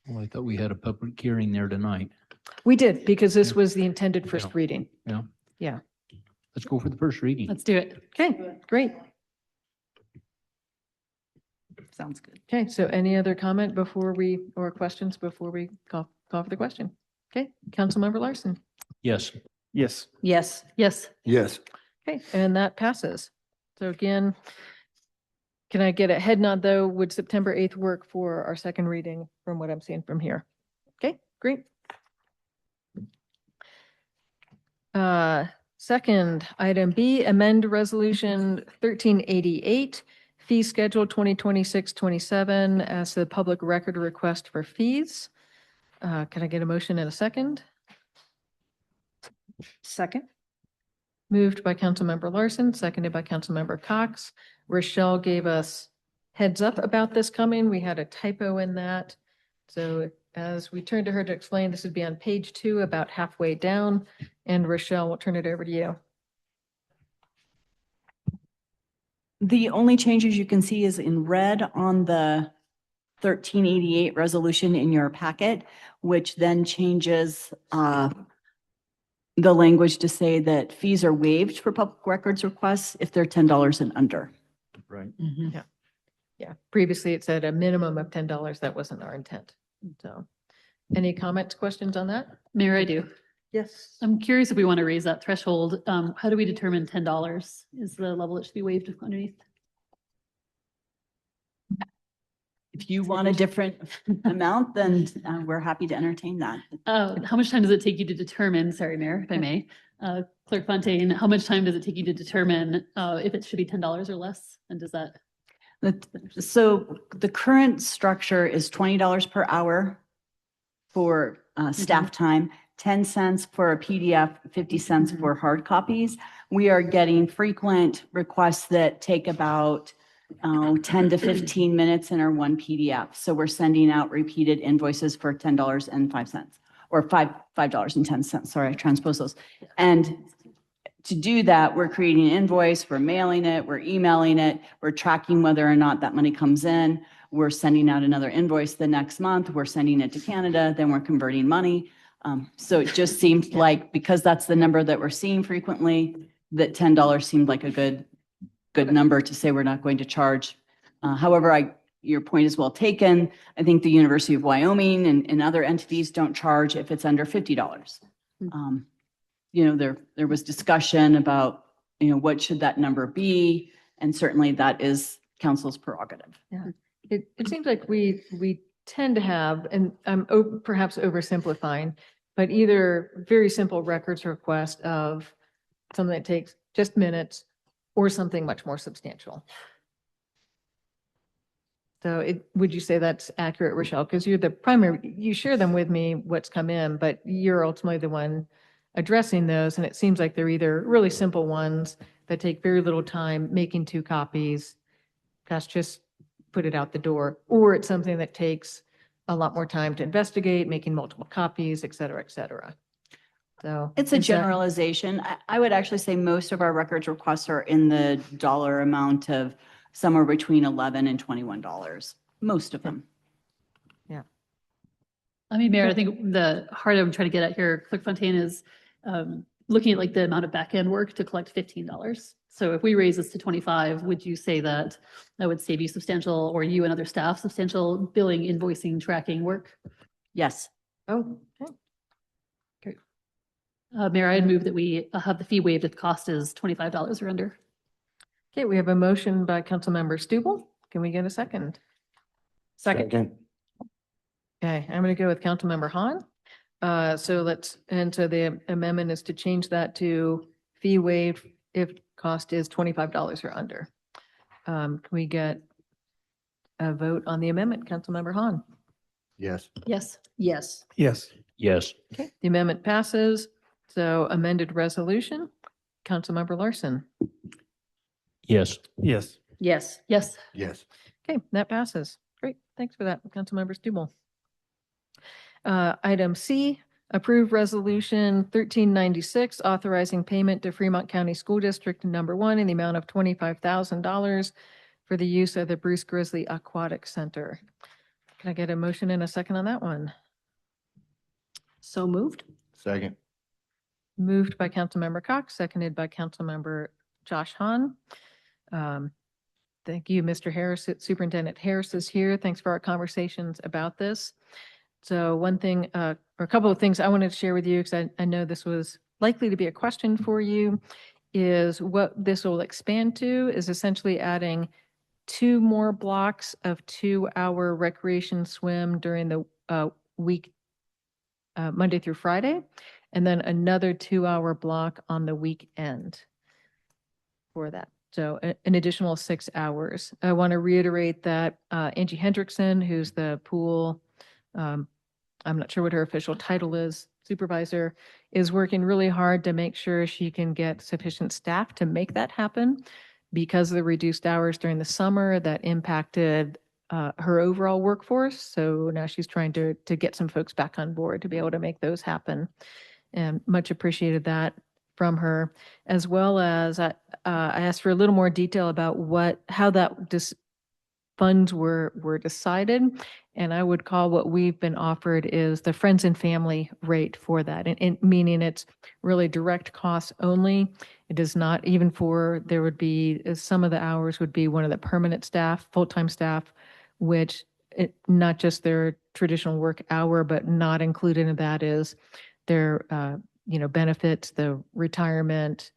Well, I thought we had a public hearing there tonight. We did, because this Yeah. was the intended first Yeah. reading. Yeah. Yeah. Let's go for the first reading. Let's do it. Okay, great. Sounds good. Okay, so any other comment or questions before we call for the question? Okay, Councilmember Larson. Yes. Yes. Yes. Yes. Yes. Okay, and that passes. So again, can I get a head nod though? Would September 8th work for our second reading from what I'm seeing from here? Okay, great. Second, item B, amend resolution 1388, fee schedule 2026-27 as the public record request for fees. Can I get a motion in a second? Second. Moved by Councilmember Larson, seconded by Councilmember Cox. Rochelle gave us heads up about this coming. We had a typo in that. So as we turn to her to explain, this would be on page 2, about halfway down. And Rochelle, we'll turn it over to you. The only changes you can see is in red on the 1388 resolution in your packet, which then changes the language to say that fees are waived for public records requests if they're $10 and under. Right. Yeah, previously it said a minimum of $10. That wasn't our intent. So any comments, questions on that? Mayor, I do. Yes. I'm curious if we want to raise that threshold. How do we determine $10 is the level that should be waived underneath? If you want a different amount, then we're happy to entertain that. How much time does it take you to determine, sorry, Mayor, if I may, Clerk Fontaine, how much time does it take you to determine if it should be $10 or less? And does that? So the current structure is $20 per hour for staff time, 10 cents for a PDF, 50 cents for hard copies. We are getting frequent requests that take about 10 to 15 minutes in our one PDF. So we're sending out repeated invoices for $10.05 or $5.10. Sorry, I transposed those. And to do that, we're creating an invoice, we're mailing it, we're emailing it, we're tracking whether or not that money comes in. We're sending out another invoice the next month. We're sending it to Canada, then we're converting money. So it just seemed like, because that's the number that we're seeing frequently, that $10 seemed like a good number to say we're not going to charge. However, your point is well taken. I think the University of Wyoming and other entities don't charge if it's under $50. There was discussion about, what should that number be? And certainly that is council's prerogative. Yeah. It seems like we tend to have, and I'm perhaps oversimplifying, but either very simple records request of something that takes just minutes or something much more substantial. So would you say that's accurate, Rochelle? Because you're the primary, you share them with me, what's come in, but you're ultimately the one addressing those. And it seems like they're either really simple ones that take very little time, making 2 copies, that's just put it out the door, or it's something that takes a lot more time to investigate, making multiple copies, et cetera, et cetera. So it's a generalization. I would actually say most of our records requests are in the dollar amount of somewhere between $11 and $21. Most of them. Yeah. I mean, Mayor, I think the heart I'm trying to get at here, Clerk Fontaine, is looking at like the amount of back end work to collect $15. So if we raise this to 25, would you say that that would save you substantial, or you and other staff, substantial billing, invoicing, tracking work? Yes. Oh, okay. Great. Mayor, I'd move that we have the fee waived if the cost is $25 or under. Okay, we have a motion by Councilmember Stubble. Can we get a second? Second. Okay, I'm going to go with Councilmember Hahn. So the amendment is to change that to fee waived if cost is $25 or under. Can we get a vote on the amendment? Councilmember Hahn. Yes. Yes. Yes. Yes. Yes. Okay, the amendment passes. So amended resolution, Councilmember Larson. Yes. Yes. Yes. Yes. Yes. Okay, that passes. Great, thanks for that, Councilmember Stubble. Item C, approve resolution 1396, authorizing payment to Fremont County School District number 1 in the amount of $25,000 for the use of the Bruce Grizzly Aquatic Center. Can I get a motion and a second on that one? So moved. Second. Moved by Councilmember Cox, seconded by Councilmember Josh Hahn. Thank you, Mr. Harris. Superintendent Harris is here. Thanks for our conversations about this. So one thing, or a couple of things I wanted to share with you, because I know this was likely to be a question for you, is what this will expand to is essentially adding 2 more blocks of 2-hour recreation swim during the week, Monday through Friday, and then another 2-hour block on the weekend for that. So an additional 6 hours. I want to reiterate that Angie Hendrickson, who's the pool, I'm not sure what her official title is, supervisor, is working really hard to make sure she can get sufficient staff to make that happen. Because of the reduced hours during the summer, that impacted her overall workforce. So now she's trying to get some folks back on board to be able to make those happen. And much appreciated that. from her, as well as I asked for a little more detail about how that funds were decided. And I would call what we've been offered is the friends and family rate for that. And meaning it's really direct costs only. It does not, even for, there would be, some of the hours would be one of the permanent staff, full-time staff, which not just their traditional work hour, but not included in that is their, benefits, the retirement,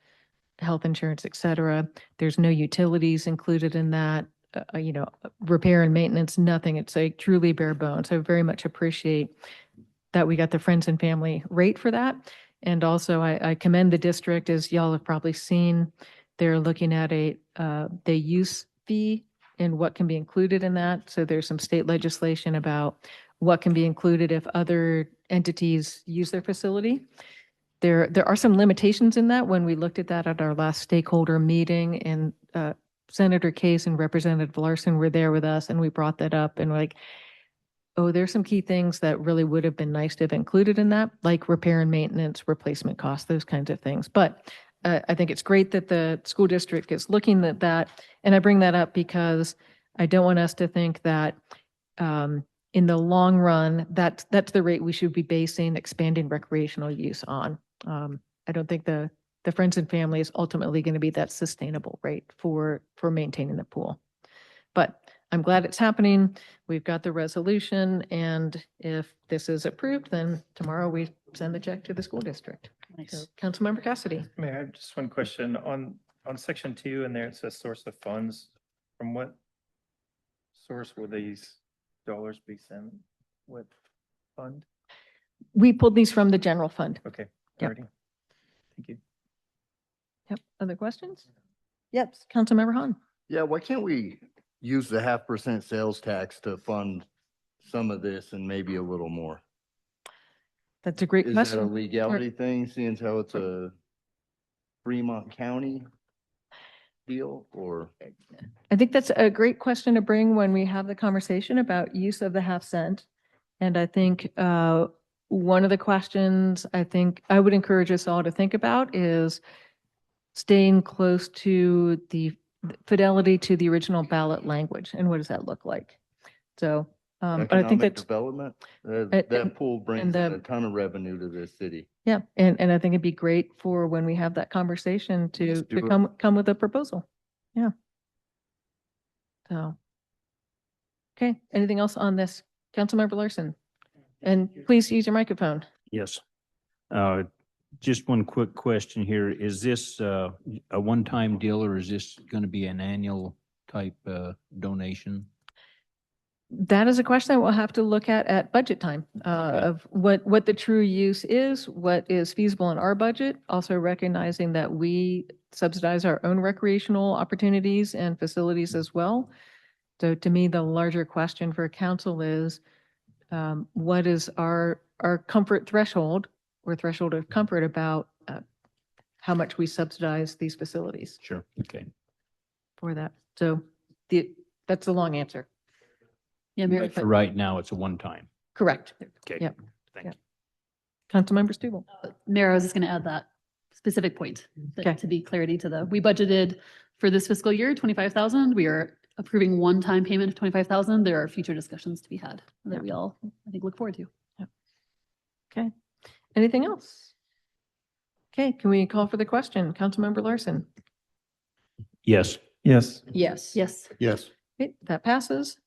health insurance, et cetera. There's no utilities included in that, repair and maintenance, nothing. It's a truly bare bones. I very much appreciate that we got the friends and family rate for that. And also I commend the district, as y'all have probably seen, they're looking at the use fee and what can be included in that. So there's some state legislation about what can be included if other entities use their facility. There are some limitations in that when we looked at that at our last stakeholder meeting, and Senator Case and Representative Larson were there with us, and we brought that up, and we're like, oh, there's some key things that really would have been nice to have included in that, like repair and maintenance, replacement costs, those kinds of things. But I think it's great that the school district is looking at that. And I bring that up because I don't want us to think that in the long run, that's the rate we should be basing expanding recreational use on. I don't think the friends and family is ultimately going to be that sustainable rate for maintaining the pool. But I'm glad it's happening. We've got the resolution, and if this is approved, then tomorrow we send the check to the school district. So, Councilmember Cassidy. Mayor, I have just one question on section 2, and there it says source of funds. From what source will these dollars be sent? What fund? We pulled these from the general fund. Okay. Yep. Alrighty. Thank you. Yep. Other questions? Yep. Councilmember Hahn. Yeah, why can't we use the 0.5% sales tax to fund some of this and maybe a little more? That's a great Is that a question. legality thing, seeing how it's a Fremont County deal, or? I think that's a great question to bring when we have the conversation about use of the 0.5 cent. And I think one of the questions I think I would encourage us all to think about is staying close to the fidelity to the original ballot language, and what does that look like? So, but I think Economic that's, development, and- that pool brings in the- a ton of revenue to this city. yeah, and I think it'd be great for when we have that conversation to Let's do it. come with a proposal. Yeah. So, okay, anything else on this? Councilmember Larson? And please use your microphone. Yes. Just one quick question here. Is this a one-time deal, or is this going to be an annual type donation? That is a question I will have to look at budget time, of what the true use is, what is feasible in our budget, also recognizing that we subsidize our own recreational opportunities and facilities as well. So to me, the larger question for council is, what is our comfort threshold or threshold of comfort about how much we subsidize these facilities Sure. Okay. for that? So that's a long answer. Yeah, Mayor. But for right now, it's a one-time. Correct. Okay. Yep. Thank Yep. you. Councilmember Stubble. Mayor, I was just going to add that specific point Okay. to be clarity to we budgeted for this fiscal year, 25,000. We are approving one-time payment of 25,000. There are future discussions to be had that we all, I think, look forward to. Okay. Anything else? Okay, can we call for the question? Councilmember Larson. Yes. Yes. Yes. Yes. Yes. Okay, that passes.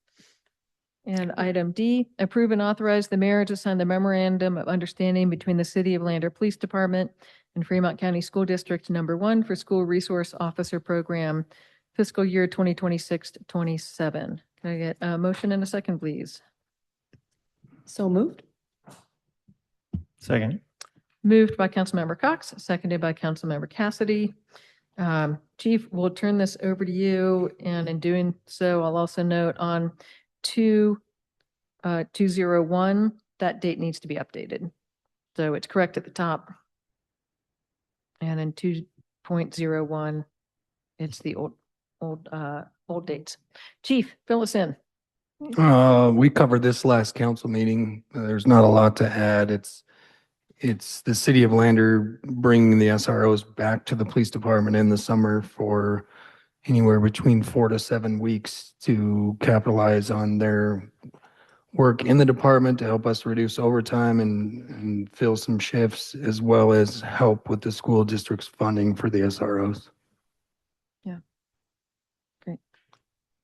And item D, approve and authorize the mayor to sign the memorandum of understanding between the City of Lander Police Department and Fremont County School District Number 1 for School Resource Officer Program fiscal year 2026 to 27. Can I get a motion and a second, please? So moved. Second. Moved by Councilmember Cox, seconded by Councilmember Cassidy. Chief, we'll turn this over to you, and in doing so, I'll also note on 201, that date needs to be updated. So it's correct at the top. And in 2.01, it's the old dates. Chief, fill us in. We covered this last council meeting. There's not a lot to add. it's the city of Lander bringing the SROs back to the police department in the summer for anywhere between 4 to 7 weeks to capitalize on their work in the department to help us reduce overtime and fill some shifts, as well as help with the school district's funding for the SROs.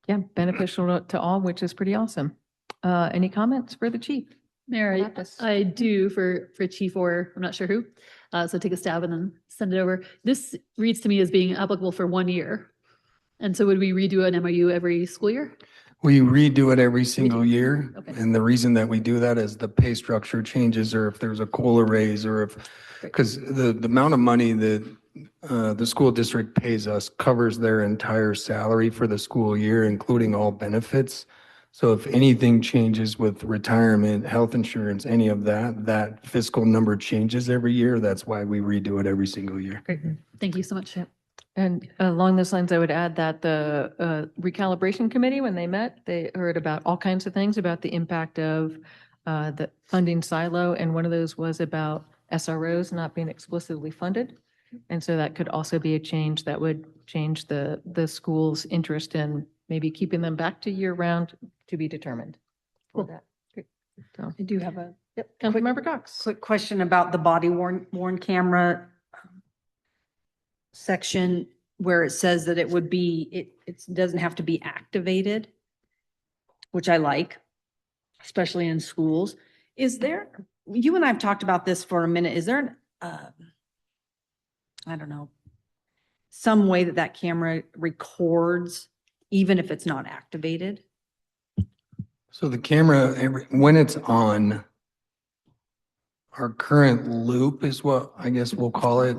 Yeah, beneficial to all, which is pretty awesome. Any comments for the chief? Mayor, Lapis. I do for chief, or I'm not sure who. So take a stab and then send it over. This reads to me as being applicable for 1 year. And so would we redo an MOU every school year? We redo it every single year. Okay. And the reason that we do that is the pay structure changes, or if there's a COLA raise, or if, because the amount of money that the school district pays us covers their entire salary for the school year, including all benefits. So if anything changes with retirement, health insurance, any of that, that fiscal number changes every year. That's why we redo it every single year. Great. Thank you so much. And along those lines, I would add that the recalibration committee, when they met, they heard about all kinds of things about the impact of the funding silo. And one of those was about SROs not being explicitly funded. And so that could also be a change that would change the school's interest in maybe keeping them back to year round, to be determined. For that. Great. So, I do have a Councilmember Cox. quick question about the body worn camera section where it says that it would be, it doesn't have to be activated, which I like, especially in schools. Is there, you and I have talked about this for a minute, is there an, I don't know, some way that that camera records even if it's not activated? So the camera, when it's on, our current loop is what I guess we'll call it.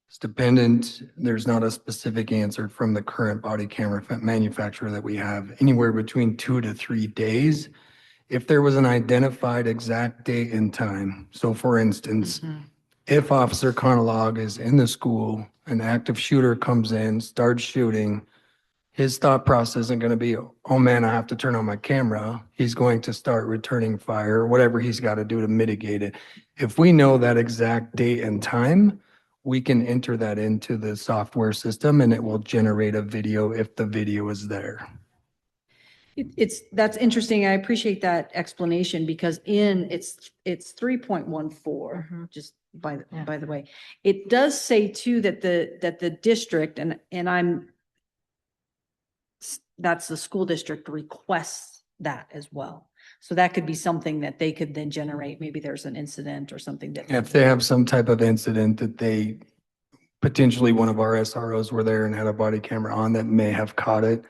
It's dependent. There's not a specific answer from the current body camera manufacturer that we have, anywhere between 2 to 3 days. If there was an identified exact date and time. So for instance, if Officer Conolog is in the school, an active shooter comes in, starts shooting, his thought process isn't going to be, oh man, I have to turn on my camera. He's going to start returning fire, whatever he's got to do to mitigate it. If we know that exact date and time, we can enter that into the software system and it will generate a video if the video is there. That's interesting. I appreciate that explanation because it's 3.14, just by the way. It does say too that the district and that's the school district requests that as well. So that could be something that they could then generate. Maybe there's an incident or something that. If they have some type of incident that they, potentially one of our SROs were there and had a body camera on that may have caught it.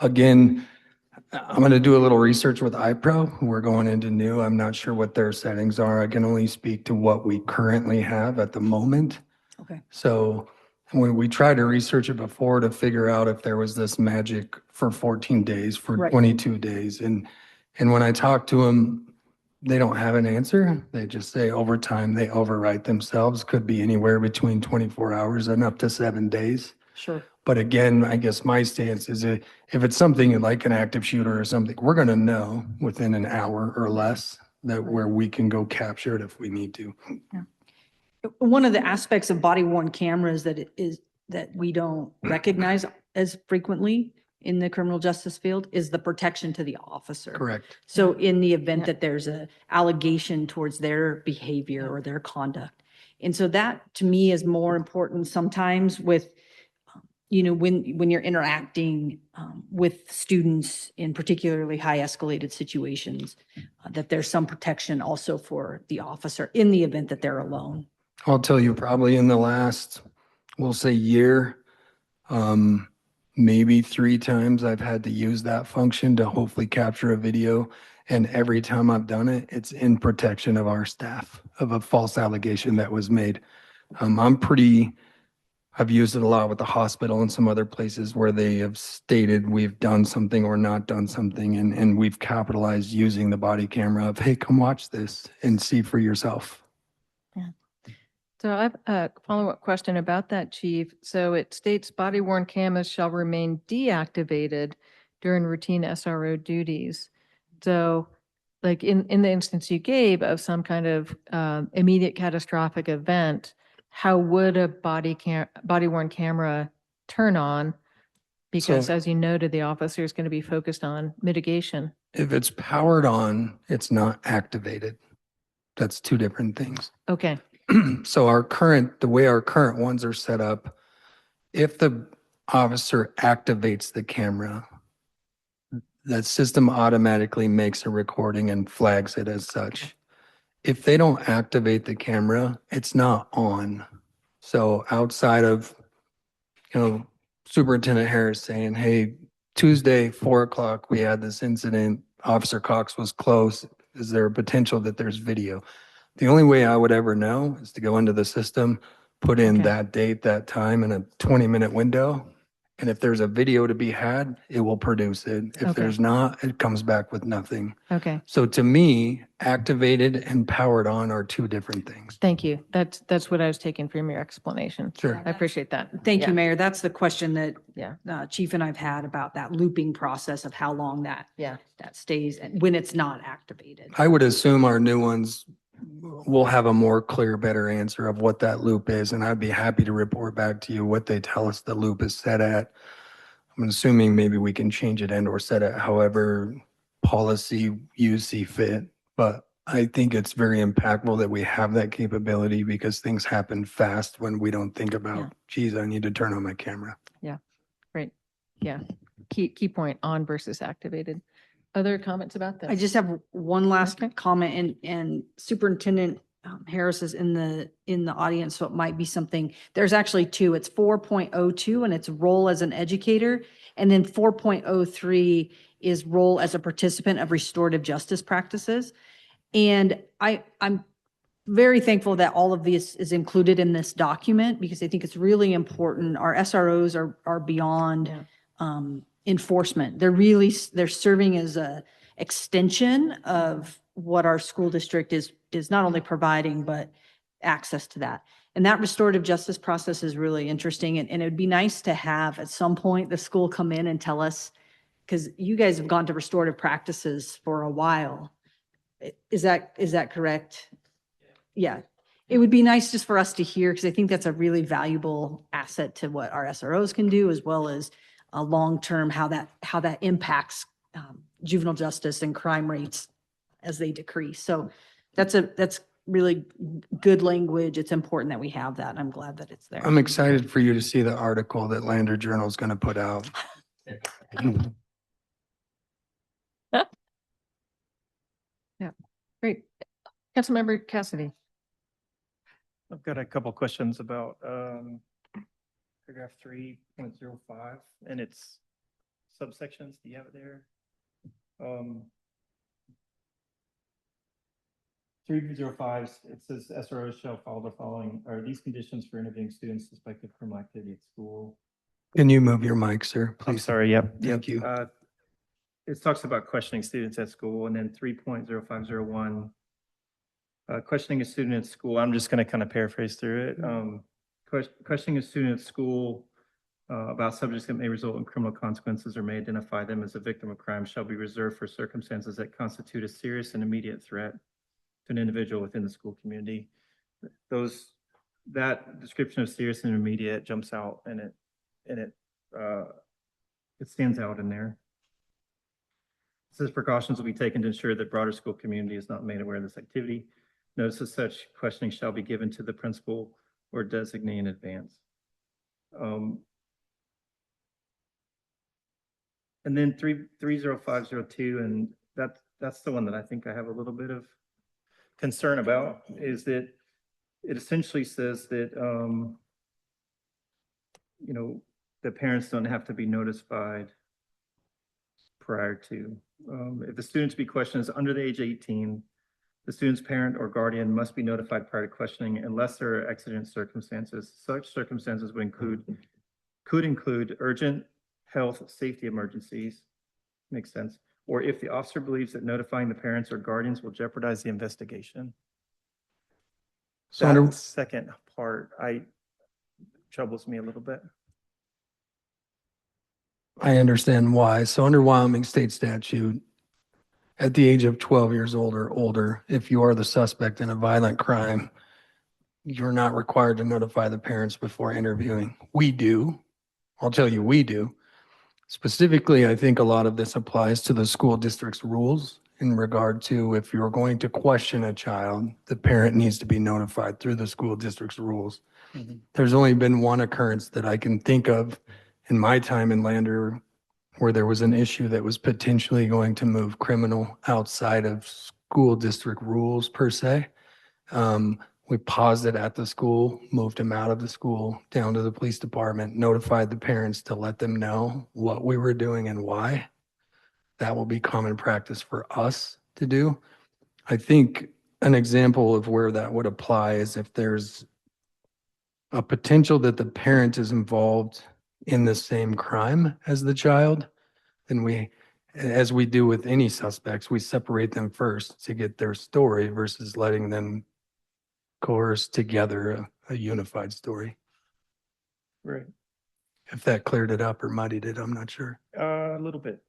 Again, I'm going to do a little research with iPro. We're going into new. I'm not sure what their settings are. I can only speak to what we currently have at the moment. Okay. So when we tried to research it before to figure out if there was this magic for 14 days, for Right. 22 days. And when I talk to them, they don't have an answer. They just say over time, they overwrite themselves. Could be anywhere between 24 hours and up to 7 days. Sure. But again, I guess my stance is if it's something like an active shooter or something, we're going to know within an hour or less that where we can go capture it if we need to. One of the aspects of body worn cameras that we don't recognize as frequently in the criminal justice field is the protection to the officer. Correct. So in the event that there's a allegation towards their behavior or their conduct. And so that to me is more important sometimes with, when you're interacting with students in particularly high escalated situations, that there's some protection also for the officer in the event that they're alone. I'll tell you, probably in the last, we'll say year, maybe 3 times I've had to use that function to hopefully capture a video. And every time I've done it, it's in protection of our staff of a false allegation that was made. I've used it a lot with the hospital and some other places where they have stated we've done something or not done something. And we've capitalized using the body camera of, hey, come watch this and see for yourself. So I have a follow-up question about that, Chief. So it states body worn cameras shall remain deactivated during routine SRO duties. So like in the instance you gave of some kind of immediate catastrophic event, how would a body worn camera turn on? Because So- as you noted, the officer is going to be focused on mitigation. If it's powered on, it's not activated. That's two different things. Okay, So the way our current ones are set up, if the officer activates the camera, that system automatically makes a recording and flags it as such. If they don't activate the camera, it's not on. So outside of, Superintendent Harris saying, hey, Tuesday, 4 o'clock, we had this incident. Officer Cox was close. Is there a potential that there's video? The only way I would ever know is to go into the system, put in Okay. that date, that time in a 20-minute window. And if there's a video to be had, it will produce it. If Okay. there's not, it comes back with nothing. okay. So to me, activated and powered on are two different things. Thank you. That's what I was taking from your explanation. Sure. I appreciate that. Thank Yeah. you, Mayor. That's the question that Yeah. Chief and I've had about that looping process of how long that Yeah. stays and when it's not activated. I would assume our new ones will have a more clear, better answer of what that loop is. And I'd be happy to report back to you what they tell us the loop is set at. I'm assuming maybe we can change it and or set it however policy you see fit. But I think it's very impactful that we have that capability because things happen fast when we don't think about, Yeah. geez, I need to turn on my camera. Great. Yeah. Key point, on versus activated. Other comments about this? I just have one last Okay. comment and Superintendent Harris is in the audience, so it might be something. There's actually two. It's 4.02 and it's role as an educator. And then 4.03 is role as a participant of restorative justice practices. And I'm very thankful that all of this is included in this document because I think it's really important. Our SROs are beyond Yeah. Enforcement. They're serving as a extension of what our school district is not only providing, but access to that. And that restorative justice process is really interesting. And it'd be nice to have at some point the school come in and tell us, because you guys have gone to restorative practices for a while. Is that correct? Yeah. It would be nice just for us to hear, because I think that's a really valuable asset to what our SROs can do, as well as a long-term, how that impacts juvenile justice and crime rates as they decrease. So that's really good language. It's important that we have that. And I'm glad that it's there. I'm excited for you to see the article that Lander Journal is going to put out. Great. Councilmember Cassidy. I've got a couple questions about paragraph 3.05 and its subsections. Do you have it there? 3.05, it says SROs shall follow the following. Are these conditions for interviewing students suspected of criminal activity at school? Can you move your mic, sir? I'm Please. sorry, yep. Thank you. It talks about questioning students at school, and then 3.0501, questioning a student at school. I'm just going to kind of paraphrase through it. Questioning a student at school about subjects that may result in criminal consequences or may identify them as a victim of crime shall be reserved for circumstances that constitute a serious and immediate threat to an individual within the school community. That description of serious and immediate jumps out, and it stands out in there. It says precautions will be taken to ensure that broader school community is not made aware of this activity. Notice of such questioning shall be given to the principal or designee in advance. And then 30502, and that's the one that I think I have a little bit of concern about, is that it essentially says that the parents don't have to be notified prior to. If the student to be questioned is under the age of 18, the student's parent or guardian must be notified prior to questioning unless there are exigent circumstances. Such circumstances could include urgent health, safety emergencies, makes sense, or if the officer believes that notifying the parents or guardians will jeopardize the investigation. So That second part, troubles me a little bit. I understand why. So under Wyoming state statute, at the age of 12 years old or older, if you are the suspect in a violent crime, you're not required to notify the parents before interviewing. We do. I'll tell you, we do. Specifically, I think a lot of this applies to the school district's rules in regard to if you're going to question a child, the parent needs to be notified through the school district's rules. There's only been one occurrence that I can think of in my time in Lander where there was an issue that was potentially going to move criminal outside of school district rules per se. We paused it at the school, moved him out of the school, down to the police department, notified the parents to let them know what we were doing and why. That will be common practice for us to do. I think an example of where that would apply is if there's a potential that the parent is involved in the same crime as the child, then we, as we do with any suspects, we separate them first to get their story versus letting them coerce together a unified story. Right. If that cleared it up or muddied it, I'm not sure. A little bit.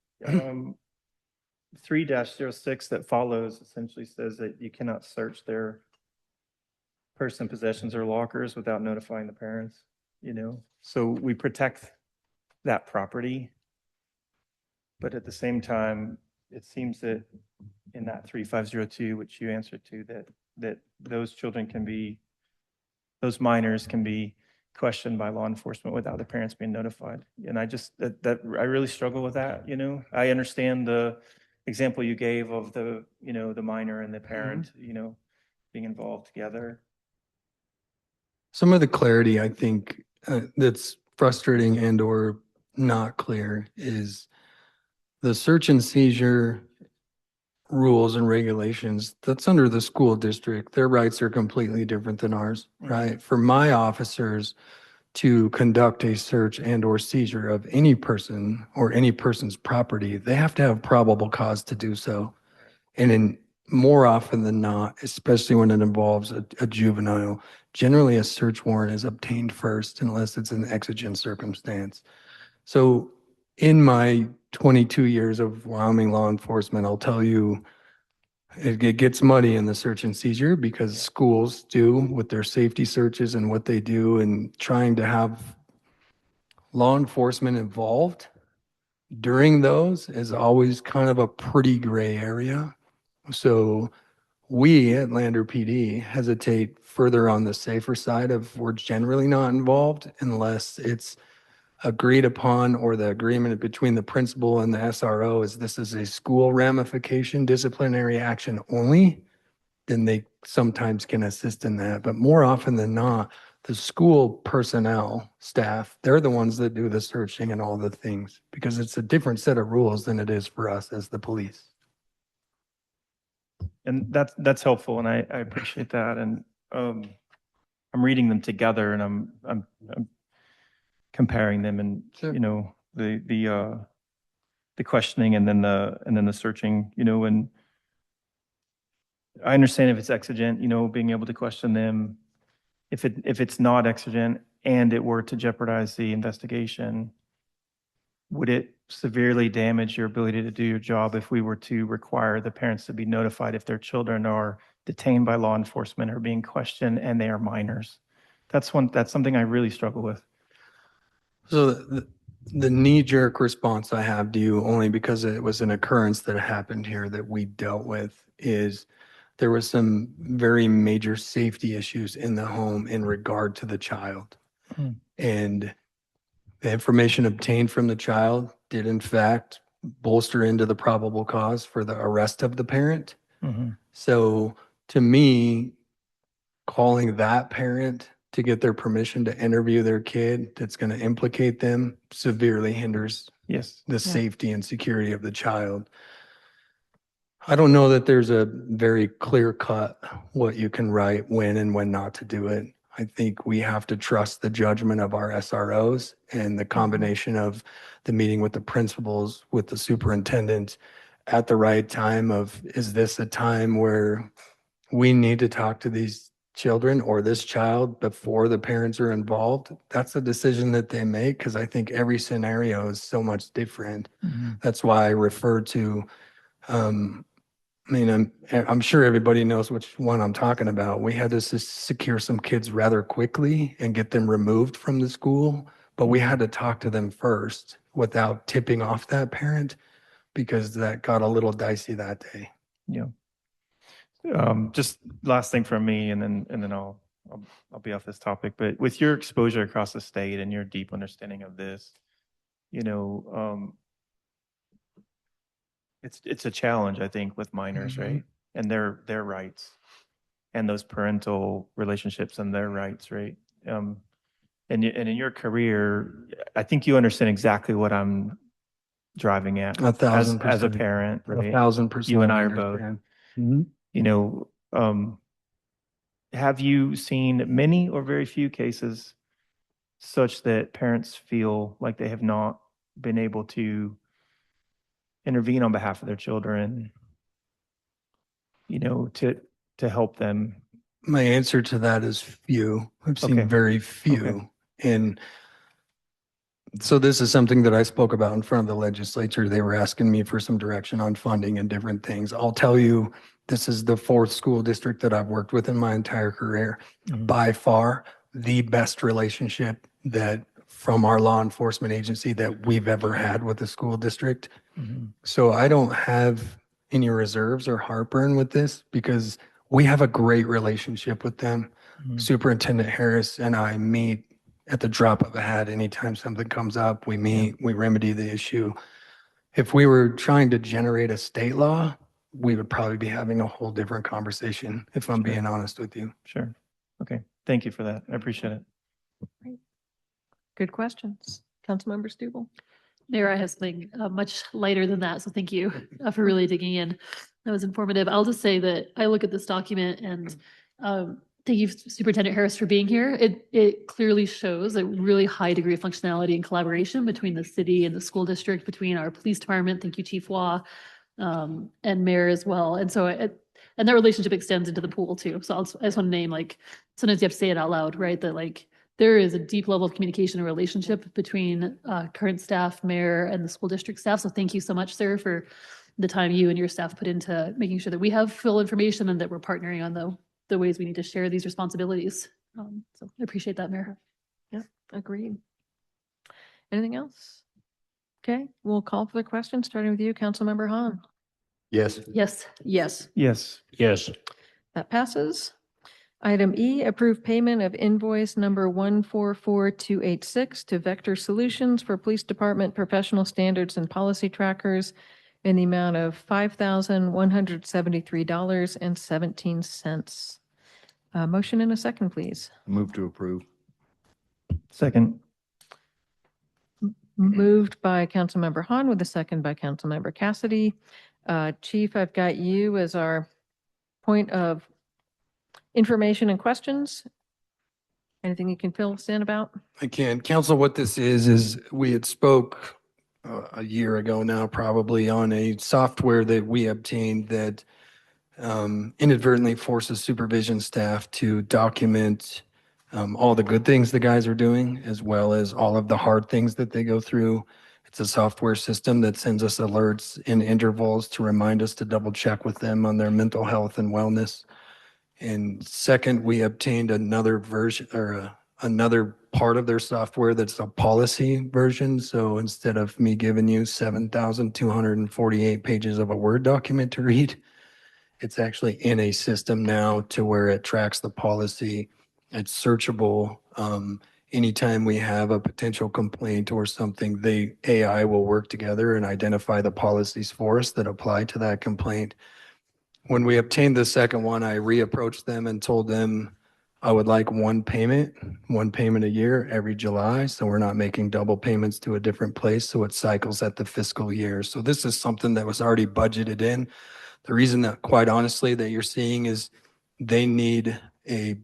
3-06 that follows essentially says that you cannot search their person possessions or lockers without notifying the parents, So we protect that property. But at the same time, it seems that in that 3502, which you answered to, that those children those minors can be questioned by law enforcement without the parents being notified. And I just, I really struggle with that, I understand the example you gave of the minor and the parent, being involved together. Some of the clarity I think that's frustrating and or not clear is the search and seizure rules and regulations. That's under the school district. Their rights are completely different than ours, right? For my officers to conduct a search and or seizure of any person or any person's property, they have to have probable cause to do so. And in more often than not, especially when it involves a juvenile, generally a search warrant is obtained first unless it's an exigent circumstance. So in my 22 years of Wyoming law enforcement, I'll tell you, it gets muddy in the search and seizure because schools do with their safety searches and what they do and trying to have law enforcement involved during those is always kind of a pretty gray area. So we at Lander PD hesitate further on the safer side of we're generally not involved unless it's agreed upon or the agreement between the principal and the SRO is this is a school ramification disciplinary action only, then they sometimes can assist in that. But more often than not, the school personnel, staff, they're the ones that do the searching and all the things because it's a different set of rules than it is for us as the police. And that's helpful, and I appreciate that. And I'm reading them together, and I'm comparing them, and Sure. the questioning and then the searching, and I understand if it's exigent, being able to question them. If it's not exigent and it were to jeopardize the investigation, would it severely damage your ability to do your job if we were to require the parents to be notified if their children are detained by law enforcement or being questioned and they are minors? That's something I really struggle with. So the knee-jerk response I have to you, only because it was an occurrence that happened here that we dealt with, is there was some very major safety issues in the home in regard to the child. And the information obtained from the child did in fact bolster into the probable cause for the arrest of the parent. So to me, calling that parent to get their permission to interview their kid that's going to implicate them severely hinders the safety and security of the child. I don't know that there's a very clear cut what you can write when and when not to do it. I think we have to trust the judgment of our SROs and the combination of the meeting with the principals, with the superintendent at the right time of, is this a time where we need to talk to these children or this child before the parents are involved? That's a decision that they make because I think every scenario is so much different. That's why I refer to I mean, I'm sure everybody knows which one I'm talking about. We had to secure some kids rather quickly and get them removed from the school, but we had to talk to them first without tipping off that parent because that got a little dicey that day. Yeah. Just last thing from me, and then I'll be off this topic. But with your exposure across the state and your deep understanding of this, it's a challenge, I think, with minors, right? And their rights, and those parental relationships and their rights, right? And in your career, I think you understand exactly what I'm driving at 1,000%. as a parent, right? 1,000%. You and I I are both. understand. Mhm. Have you seen many or very few cases such that parents feel like they have not been able to intervene on behalf of their children, to help them? My answer to that is few. I've seen Okay. very few. And so this is something that I spoke about in front of the legislature. They were asking me for some direction on funding and different things. I'll tell you, this is the 4th school district that I've worked with in my entire career. By far, the best relationship that from our law enforcement agency that we've ever had with the school district. So I don't have any reserves or heartburn with this because we have a great relationship with them. Superintendent Harris and I meet at the drop of a hat anytime something comes up. We meet, we remedy the issue. If we were trying to generate a state law, we would probably be having a whole different conversation, if I'm being honest with you. Sure. Okay. Thank you for that. I appreciate it. Good questions. Councilmember Stubble. Mayor, I have something much lighter than that, so thank you for really digging in. That was informative. I'll just say that I look at this document and thank you, Superintendent Harris, for being here. It clearly shows a really high degree of functionality and collaboration between the city and the school district, between our police department, thank you, Chief Waugh, and Mayor as well. And so and that relationship extends into the pool too. So I just want to name, like, sometimes you have to say it out loud, right? That, like, there is a deep level of communication and relationship between current staff, mayor, and the school district staff. So thank you so much, sir, for the time you and your staff put into making sure that we have full information and that we're partnering on the ways we need to share these responsibilities. So I appreciate that, Mayor. Yeah, agreed. Anything else? Okay, we'll call for the question, starting with you, Councilmember Hahn. Yes. Yes. Yes. Yes. Yes. That passes. Item E, approve payment of invoice number 144286 to Vector Solutions for Police Department Professional Standards and Policy Trackers in the amount of $5,173.17. Motion and a second, please. Move to approve. Second. Moved by Councilmember Hahn with a second by Councilmember Cassidy. Chief, I've got you as our point of information and questions. Anything you can fill us in about? I can. Council, what this is we had spoke a year ago now, probably, on a software that we obtained that inadvertently forces supervision staff to document all the good things the guys are doing, as well as all of the hard things that they go through. It's a software system that sends us alerts in intervals to remind us to double check with them on their mental health and wellness. And second, we obtained another version or another part of their software that's a policy version. So instead of me giving you 7,248 pages of a Word document to read, it's actually in a system now to where it tracks the policy. It's searchable. Anytime we have a potential complaint or something, the AI will work together and identify the policies for us that apply to that complaint. When we obtained the second one, I reapproached them and told them I would like one payment a year every July. So we're not making double payments to a different place. So it cycles at the fiscal year. So this is something that was already budgeted in. The reason that, quite honestly, that you're seeing is they need a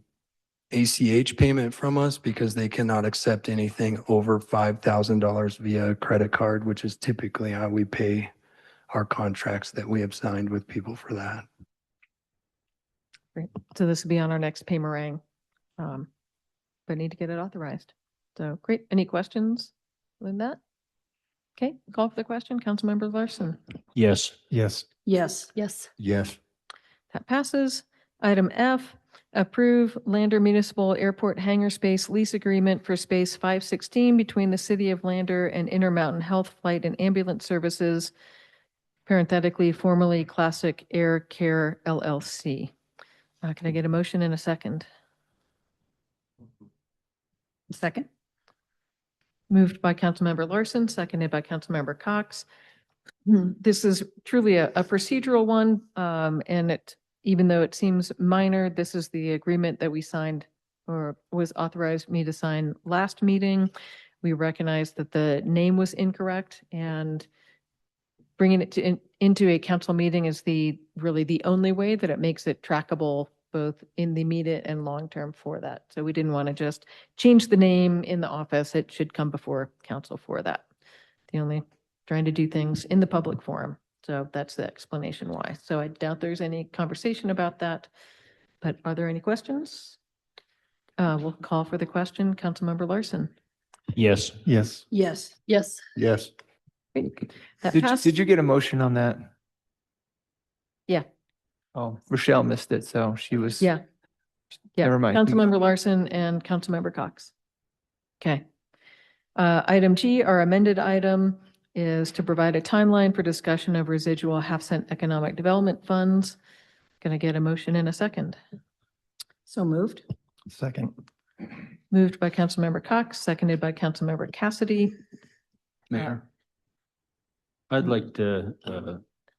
ACH payment from us because they cannot accept anything over $5,000 via credit card, which is typically how we pay our contracts that we have signed with people for that. Great. So this will be on our next pay meringue, but need to get it authorized. So great. Any questions with that? Okay, call for the question. Councilmember Larson. Yes. Yes. Yes. Yes. Yes. That passes. Item F, approve Lander Municipal Airport hangar space lease agreement for space 516 between the City of Lander and Intermountain Health Flight and Ambulance Services, parenthetically formerly Classic Air Care LLC. Can I get a motion in a second? Second. Moved by Councilmember Larson, seconded by Councilmember Cox. This is truly a procedural one, and even though it seems minor, this is the agreement that we signed or was authorized me to sign last meeting. We recognize that the name was incorrect, and bringing it into a council meeting is really the only way that it makes it trackable both in the immediate and long term for that. So we didn't want to just change the name in the office. It should come before council for that. Trying to do things in the public forum. So that's the explanation why. So I doubt there's any conversation about that. But are there any questions? We'll call for the question. Councilmember Larson. Yes. Yes. Yes. Yes. Yes. Great. That Did passed. did you get a motion on that? Yeah. Oh, Rochelle missed it, so she was. Yeah. Yeah. Never mind. Councilmember Larson and Councilmember Cox. Okay. Item G, our amended item, is to provide a timeline for discussion of residual half-cent economic development funds. Can I get a motion in a second? So moved. Second. Moved by Councilmember Cox, seconded by Councilmember Cassidy. Mayor. I'd like to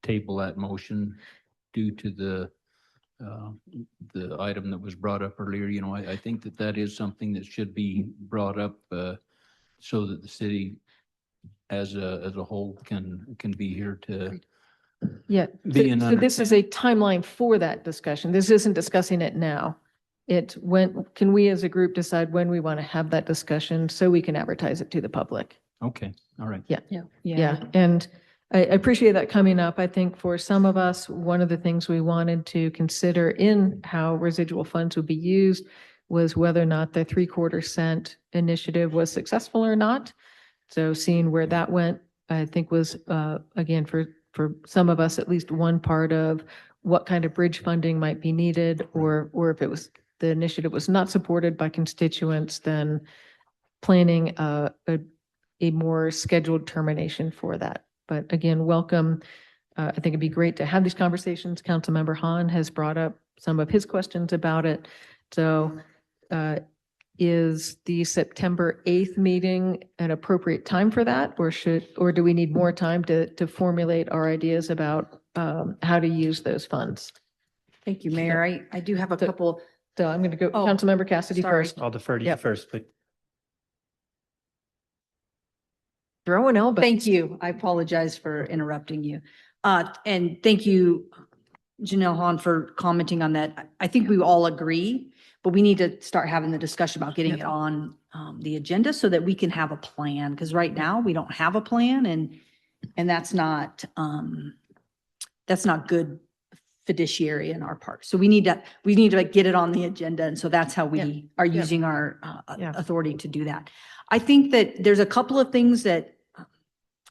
table that motion due to the item that was brought up earlier. You know, I think that is something that should be brought up so that the city as a whole can be here to. Yeah, so this is a timeline for that discussion. This isn't discussing it now. Can we as a group decide when we want to have that discussion so we can advertise it to the public? Okay, all right. Yeah, and I appreciate that coming up. I think for some of us, one of the things we wanted to consider in how residual funds would be used was whether or not the 3/4 cent initiative was successful or not. So seeing where that went, I think was, again, for some of us, at least one part of what kind of bridge funding might be needed, or if the initiative was not supported by constituents, then planning a more scheduled termination for that. But again, welcome. I think it'd be great to have these conversations. Councilmember Hahn has brought up some of his questions about it. So is the September 8th meeting an appropriate time for that? Or do we need more time to formulate our ideas about how to use those funds? Thank you, Mayor. I do have a couple. So I'm going to go Oh, Councilmember Cassidy sorry. first. I'll defer to you Yep. first, please. Throwing elbows. Thank you. I apologize for interrupting you. And thank you, Janelle Hahn, for commenting on that. I think we all agree, but we need to start having the discussion about getting it on the agenda so that we can have a plan. Because right now we don't have a plan, and that's not good fiduciary in our part. So we need to get it on the agenda. And so that's how we are using our authority to do that. I think that there's a couple of things that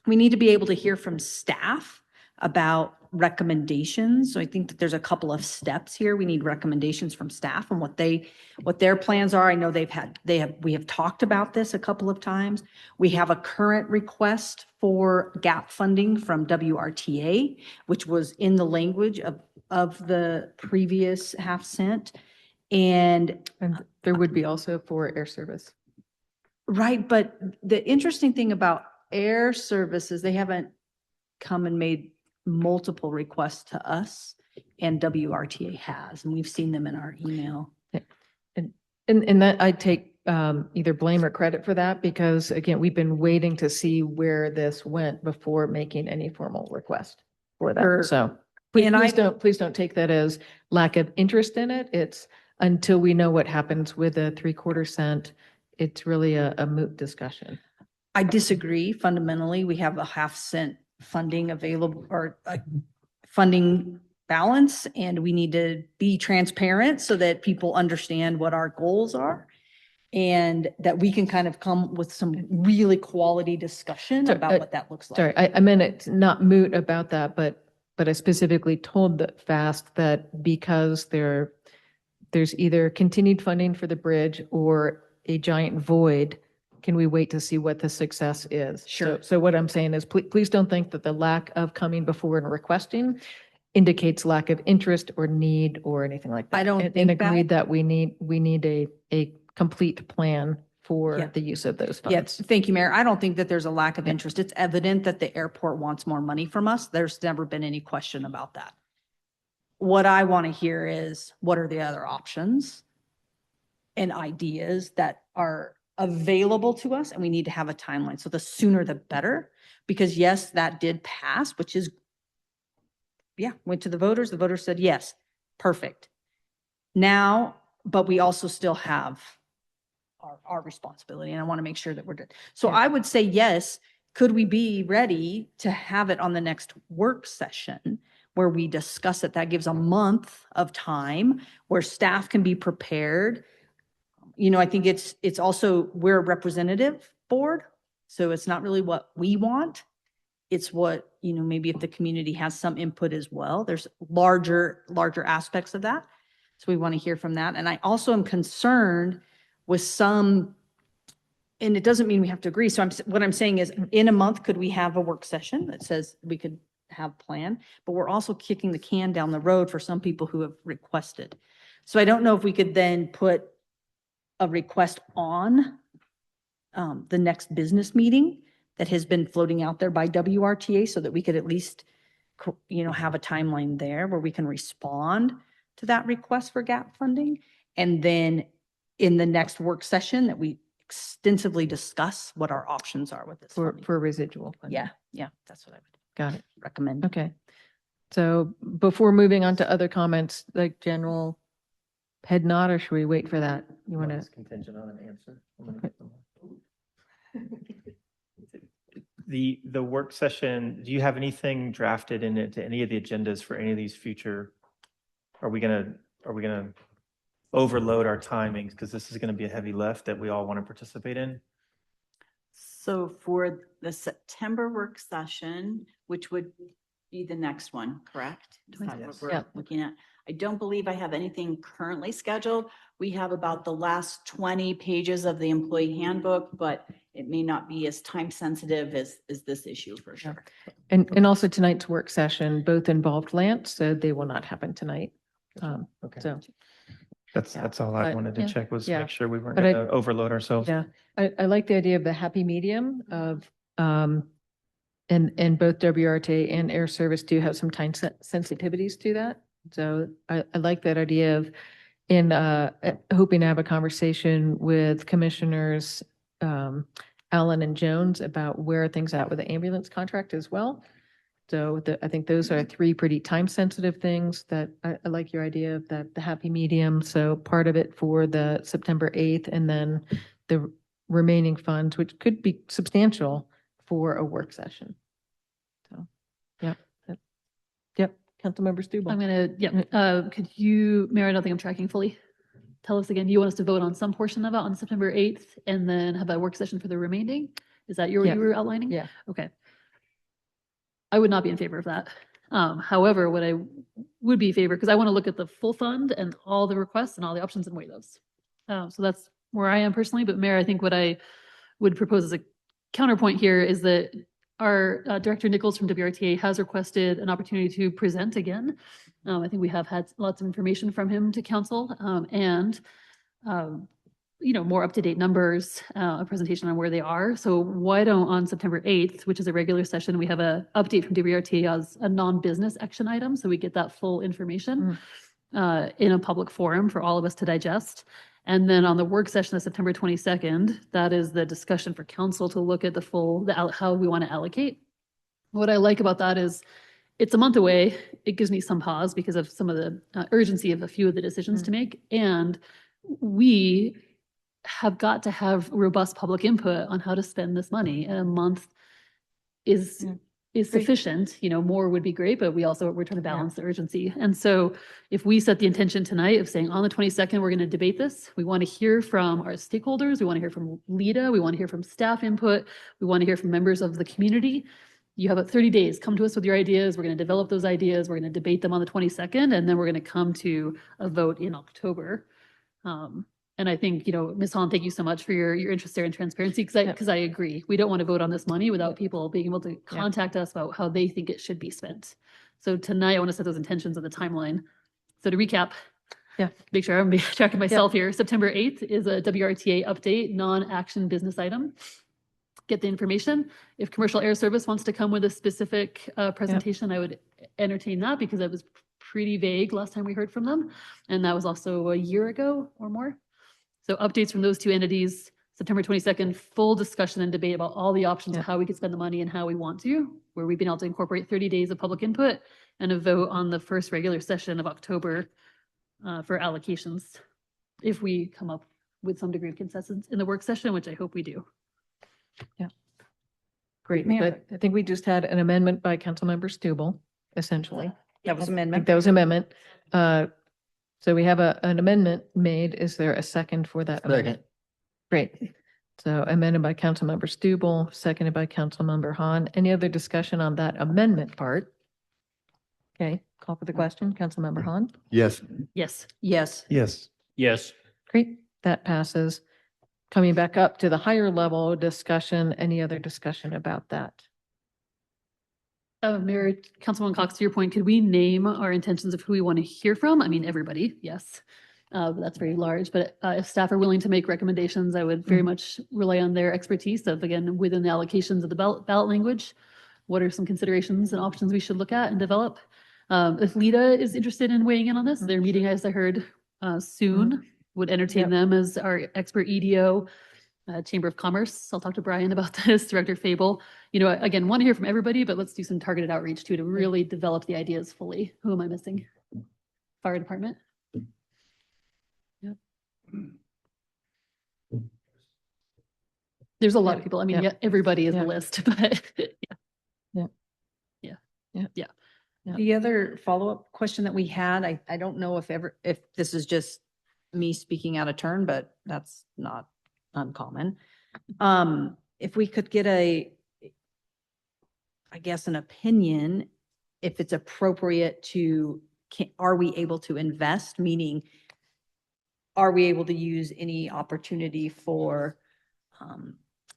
we need to be able to hear from staff about recommendations. So I think that there's a couple of steps here. We need recommendations from staff and what their plans are. I know we have talked about this a couple of times. We have a current request for gap funding from WRTA, which was in the language of the previous half cent. And there would be also for air service. Right, but the interesting thing about air services, they haven't come and made multiple requests to us, and WRTA has, and we've seen them in our email. And that I take either blame or credit for that, because again, we've been waiting to see where this went before making any formal request for that. Sure. So please don't take that as lack of interest in it. It's until we know what happens with a 3/4 cent. It's really a moot discussion. I disagree fundamentally. We have a half cent funding available, or a funding balance, and we need to be transparent so that people understand what our goals are. And that we can kind of come with some really quality discussion So, about what that looks like. Sorry, I meant it's not moot about that, but I specifically told the FAST that because there's either continued funding for the bridge or a giant void, can we wait to see what the success is? Sure. So what I'm saying is, please don't think that the lack of coming before and requesting indicates lack of interest or need or anything like that. I don't And think agreed that we need a complete plan for Yeah. the use of those Yeah, funds. thank you, Mayor. I don't think that there's a lack of interest. It's evident that the airport wants more money from us. There's never been any question about that. What I want to hear is, what are the other options and ideas that are available to us? And we need to have a timeline. So the sooner the better, because yes, that did pass, which is, yeah, went to the voters. The voters said, yes, perfect. Now, but we also still have our responsibility, and I want to make sure that we're good. So Yeah. I would say, yes, could we be ready to have it on the next work session where we discuss it? That gives a month of time where staff can be prepared. You know, I think it's also, we're a representative board, so it's not really what we want. It's what, you know, maybe if the community has some input as well, there's larger aspects of that. So we want to hear from that. And I also am concerned with some, and it doesn't mean we have to agree. So what I'm saying is, in a month, could we have a work session that says we could have plan, but we're also kicking the can down the road for some people who have requested. So I don't know if we could then put a request on the next business meeting that has been floating out there by WRTA, so that we could at least, you know, have a timeline there where we can respond to that request for gap funding. And then in the next work session that we extensively discuss what our options are with this funding. For residual funding. Yeah, that's what I would Got it. recommend. Okay. So before moving on to other comments, like general head nod, or should we wait for that? You want to? Contingent on an answer. I'm gonna get them. The work session, do you have anything drafted in it to any of the agendas for any of these future? Are we gonna overload our timings? Because this is gonna be a heavy lift that we all want to participate in. So for the September work session, which would be the next one, correct? Is that what Yes. we're Yeah. looking at? I don't believe I have anything currently scheduled. We have about the last 20 pages of the employee handbook, but it may not be as time sensitive as this issue for sure. And also tonight's work session, both involved Lance, so they will not happen tonight. Okay. So, That's all I But- wanted to yeah, check, was yeah. make sure we weren't But I- gonna overload ourselves. yeah, I like the idea of the happy medium of, and both WRTA and Air Service do have some time sensitivities to that. So I like that idea of, hoping to have a conversation with Commissioners Allen and Jones about where are things at with the ambulance contract as well. So I think those are three pretty time-sensitive things that I like your idea of that, the happy medium. So part of it for the September 8th, and then the remaining funds, which could be substantial, for a work session. So, yep. Councilmember Stubble. I'm gonna, could you, Mayor, I don't think I'm tracking fully. Tell us again, you want us to vote on some portion of it on September 8th and then have a work session for the remaining? Is that what Yeah. you were outlining? Yeah. Okay. I would not be in favor of that. However, what I would be in favor, because I want to look at the full fund and all the requests and all the options and weigh those. So that's where I am personally, but Mayor, I think what I would propose as a counterpoint here is that our Director Nichols from WRTA has requested an opportunity to present again. I think we have had lots of information from him to council, and more up-to-date numbers, a presentation on where they are. So why don't on September 8th, which is a regular session, we have a update from WRTA as a non-business action item, so we get that full information in a public forum for all of us to digest. And then on the work session of September 22nd, that is the discussion for council to look at how we want to allocate. What I like about that is it's a month away. It gives me some pause because of some of the urgency of a few of the decisions to make. And we have got to have robust public input on how to spend this money. And a month is is Great. sufficient. More would be great, but we're trying to balance the urgency. And so if we set the intention tonight of saying on the 22nd, we're going to debate this, we want to hear from our stakeholders. We want to hear from LEDA. We want to hear from staff input. We want to hear from members of the community. You have about 30 days. Come to us with your ideas. We're going to develop those ideas. We're going to debate them on the 22nd, and then we're going to come to a vote in October. And I think, Ms. Hahn, thank you so much for your interest there in transparency, because I agree. We don't want to vote on this money without people being able to contact us about how they think it should be spent. So tonight, I want to set those intentions of the timeline. So to recap, make sure I'm tracking myself here. September 8th is a WRTA update, non-action business item. Get the information. If Commercial Air Service wants to come with a specific presentation, I would entertain that, because it was pretty vague last time we heard from them. And that was also a year ago or more. So updates from those two entities, September 22nd, full discussion and debate about all the options of how we could spend the money and how we want to, where we've been able to incorporate 30 days of public input, and a vote on the first regular session of October for allocations, if we come up with some degree of consensus in the work session, which I hope we do. Great. Mayor. But I think we just had an amendment by Councilmember Stubble, essentially. That was I think amendment. that was amendment. So we have an amendment made. Is there a second for that amendment? Great. So amended by Councilmember Stubble, seconded by Councilmember Hahn. Any other discussion on that amendment part? Okay, call for the question. Councilmember Hahn? Yes. Yes. Yes. Yes. Yes. Great, that passes. Coming back up to the higher level discussion, any other discussion about that? Mayor, Councilwoman Cox, to your point, could we name our intentions of who we want to hear from? I mean, everybody, yes. But that's very large, but if staff are willing to make recommendations, I would very much rely on their expertise of, again, within the allocations of the ballot language. What are some considerations and options we should look at and develop? If LEDA is interested in weighing in on this, their meeting, as I heard, soon, would entertain them as our expert EDO. Chamber of Commerce. I'll talk to Brian about this, Director Fable. Again, want to hear from everybody, but let's do some targeted outreach too, to really develop the ideas fully. Who am I missing? Fire department. Yep. There's a lot of people. I mean, everybody is the list, but The other follow-up question that we had, I don't know if this is just me speaking out of turn, but that's not uncommon. If we could get I guess, an opinion, if it's appropriate are we able to invest? Meaning, are we able to use any opportunity for,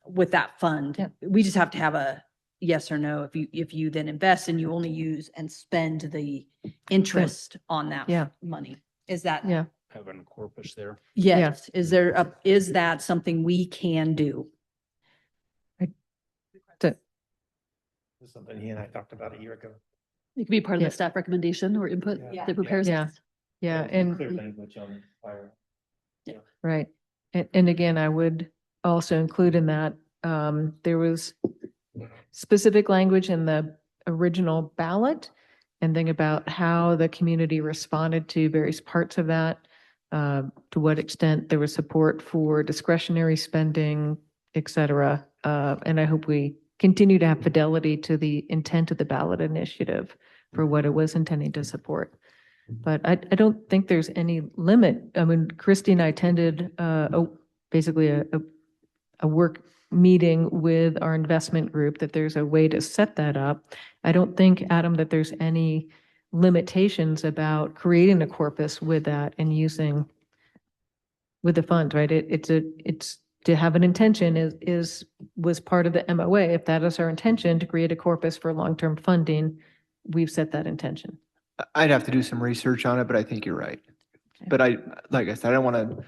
with that fund? We just have to have a yes or no. If you then invest and you only use and spend the interest on that money, is that? Having a corpus there. Yes. Is that something we can do? This is something he and I talked about a year ago. it could be part of the staff recommendation or input that prepares us. And Clear language on fire. right. And again, I would also include in that, there was specific language in the original ballot, and think about how the community responded to various parts of that, to what extent there was support for discretionary spending, et cetera. And I hope we continue to have fidelity to the intent of the ballot initiative for what it was intending to support. But I don't think there's any limit. I mean, Christy and I attended basically a work meeting with our investment group, that there's a way to set that up. I don't think, Adam, that there's any limitations about creating a corpus with that and using with the funds, right? It's to have an intention was part of the MOA. If that is our intention, to create a corpus for long-term funding, we've set that intention. I'd have to do some research on it, but I think you're right. But like I said, I don't want to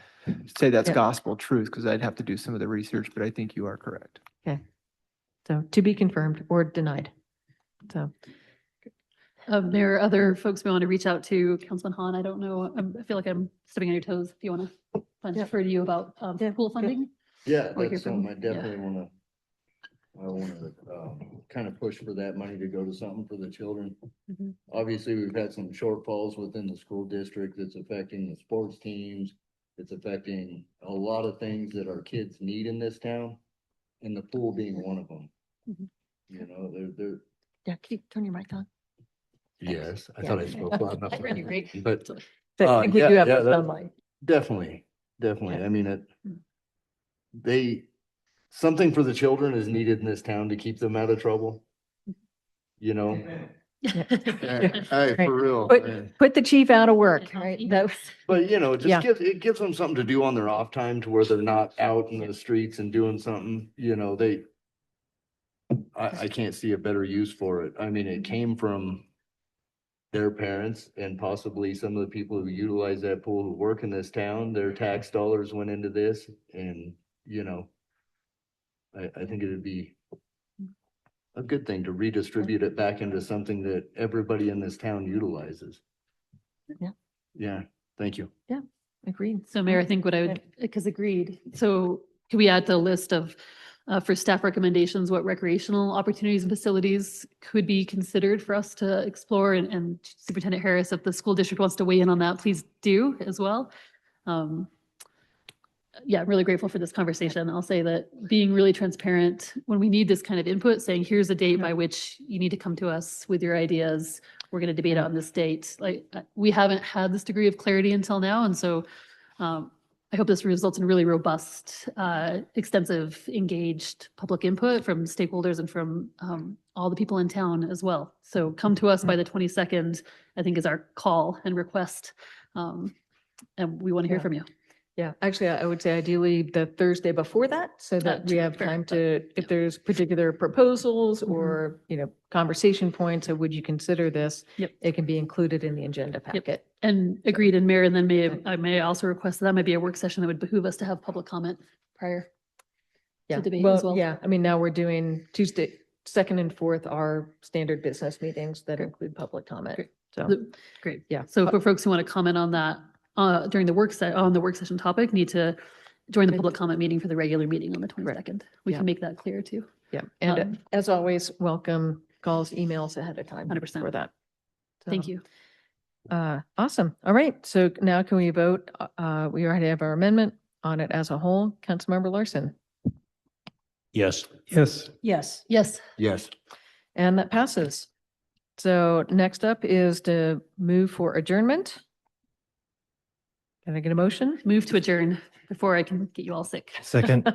say that's gospel truth, because I'd have to do some of the research, but I think you are correct. Okay. So to be confirmed or denied. So. There are other folks we want to reach out to. Councilman Hahn, I don't know. I feel like I'm stepping on your toes. If you want to defer to you about pool funding. Yeah, Or hear that's from- something I definitely I want to kind of push for that money to go to something for the children. Mhm. Obviously, we've had some shortfalls within the school district that's affecting the sports teams. It's affecting a lot of things that our kids need in this town, and the pool being one of them. Mhm. You know, Yeah, can you turn your mic on? Yes, I Yeah. thought I spoke loud enough. I heard you great. But I think we do have yeah, a sound line. definitely, definitely. Yeah. I mean, something for the children is needed in this town to keep them out of trouble. You know? Hey, for real. Put the chief out of work, right? That was. But you know, Yeah. it gives them something to do on their off time to where they're not out in the streets and doing something, you know, I can't see a better use for it. I mean, it came from their parents and possibly some of the people who utilize that pool who work in this town, their tax dollars went into this and, you know, I think it'd be a good thing to redistribute it back into something that everybody in this town utilizes. Yeah. Yeah, thank you. Yeah, agreed. So Mayor, I think what I would, because agreed. So can we add to the list of, for staff recommendations, what recreational opportunities and facilities could be considered for us to explore? And Superintendent Harris, if the school district wants to weigh in on that, please do as well. Yeah, I'm really grateful for this conversation. I'll say that being really transparent when we need this kind of input, saying here's a date by which you need to come to us with your ideas. We're going to debate on this date. Like we haven't had this degree of clarity until now. And so I hope this results in really robust, extensive, engaged public input from stakeholders and from all the people in town as well. So come to us by the 22nd, I think is our call and request. And we want to hear from you. Yeah, actually, I would say ideally the Thursday before that, so that we have fair, time but- to, if there's particular proposals Mhm. or, conversation points, or would you consider this? Yep. It can be included in the agenda packet. And agreed, and Mayor, and then I may also request that might be a work session that would behoove us to have public comment prior Yeah, to debate as well. yeah, I mean, now we're doing Tuesday, second and fourth are standard business meetings that include public comment. Great. So, Great. yeah. So for folks who want to comment on that, during the on the work session topic, need to join the public comment meeting for the regular meeting on the 22nd. We Yeah. can make that clear too. Yeah, and Um, as always, welcome calls, emails ahead of time. 100%. For that. Thank So, you. Awesome. All right. So now can we vote? We already have our amendment on it as a whole. Councilmember Larson. Yes. Yes. Yes. Yes. Yes. And that passes. So next up is to move for adjournment. Can I get a motion? Move to adjourn before I can get you all sick. Second.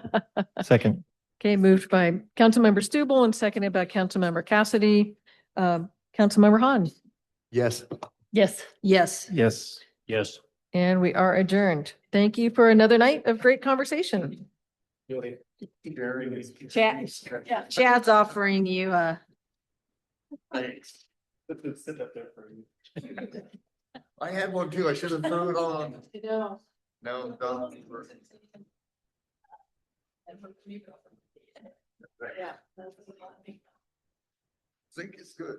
Okay, moved by Councilmember Stubble and seconded by Councilmember Cassidy. Councilmember Hahn, Yes. Yes. Yes. Yes. Yes. and we are adjourned. Thank you for another night of great conversation. Chad's offering you I had one too. I should have thrown it on. No. No, don't. Yeah. Think it's good.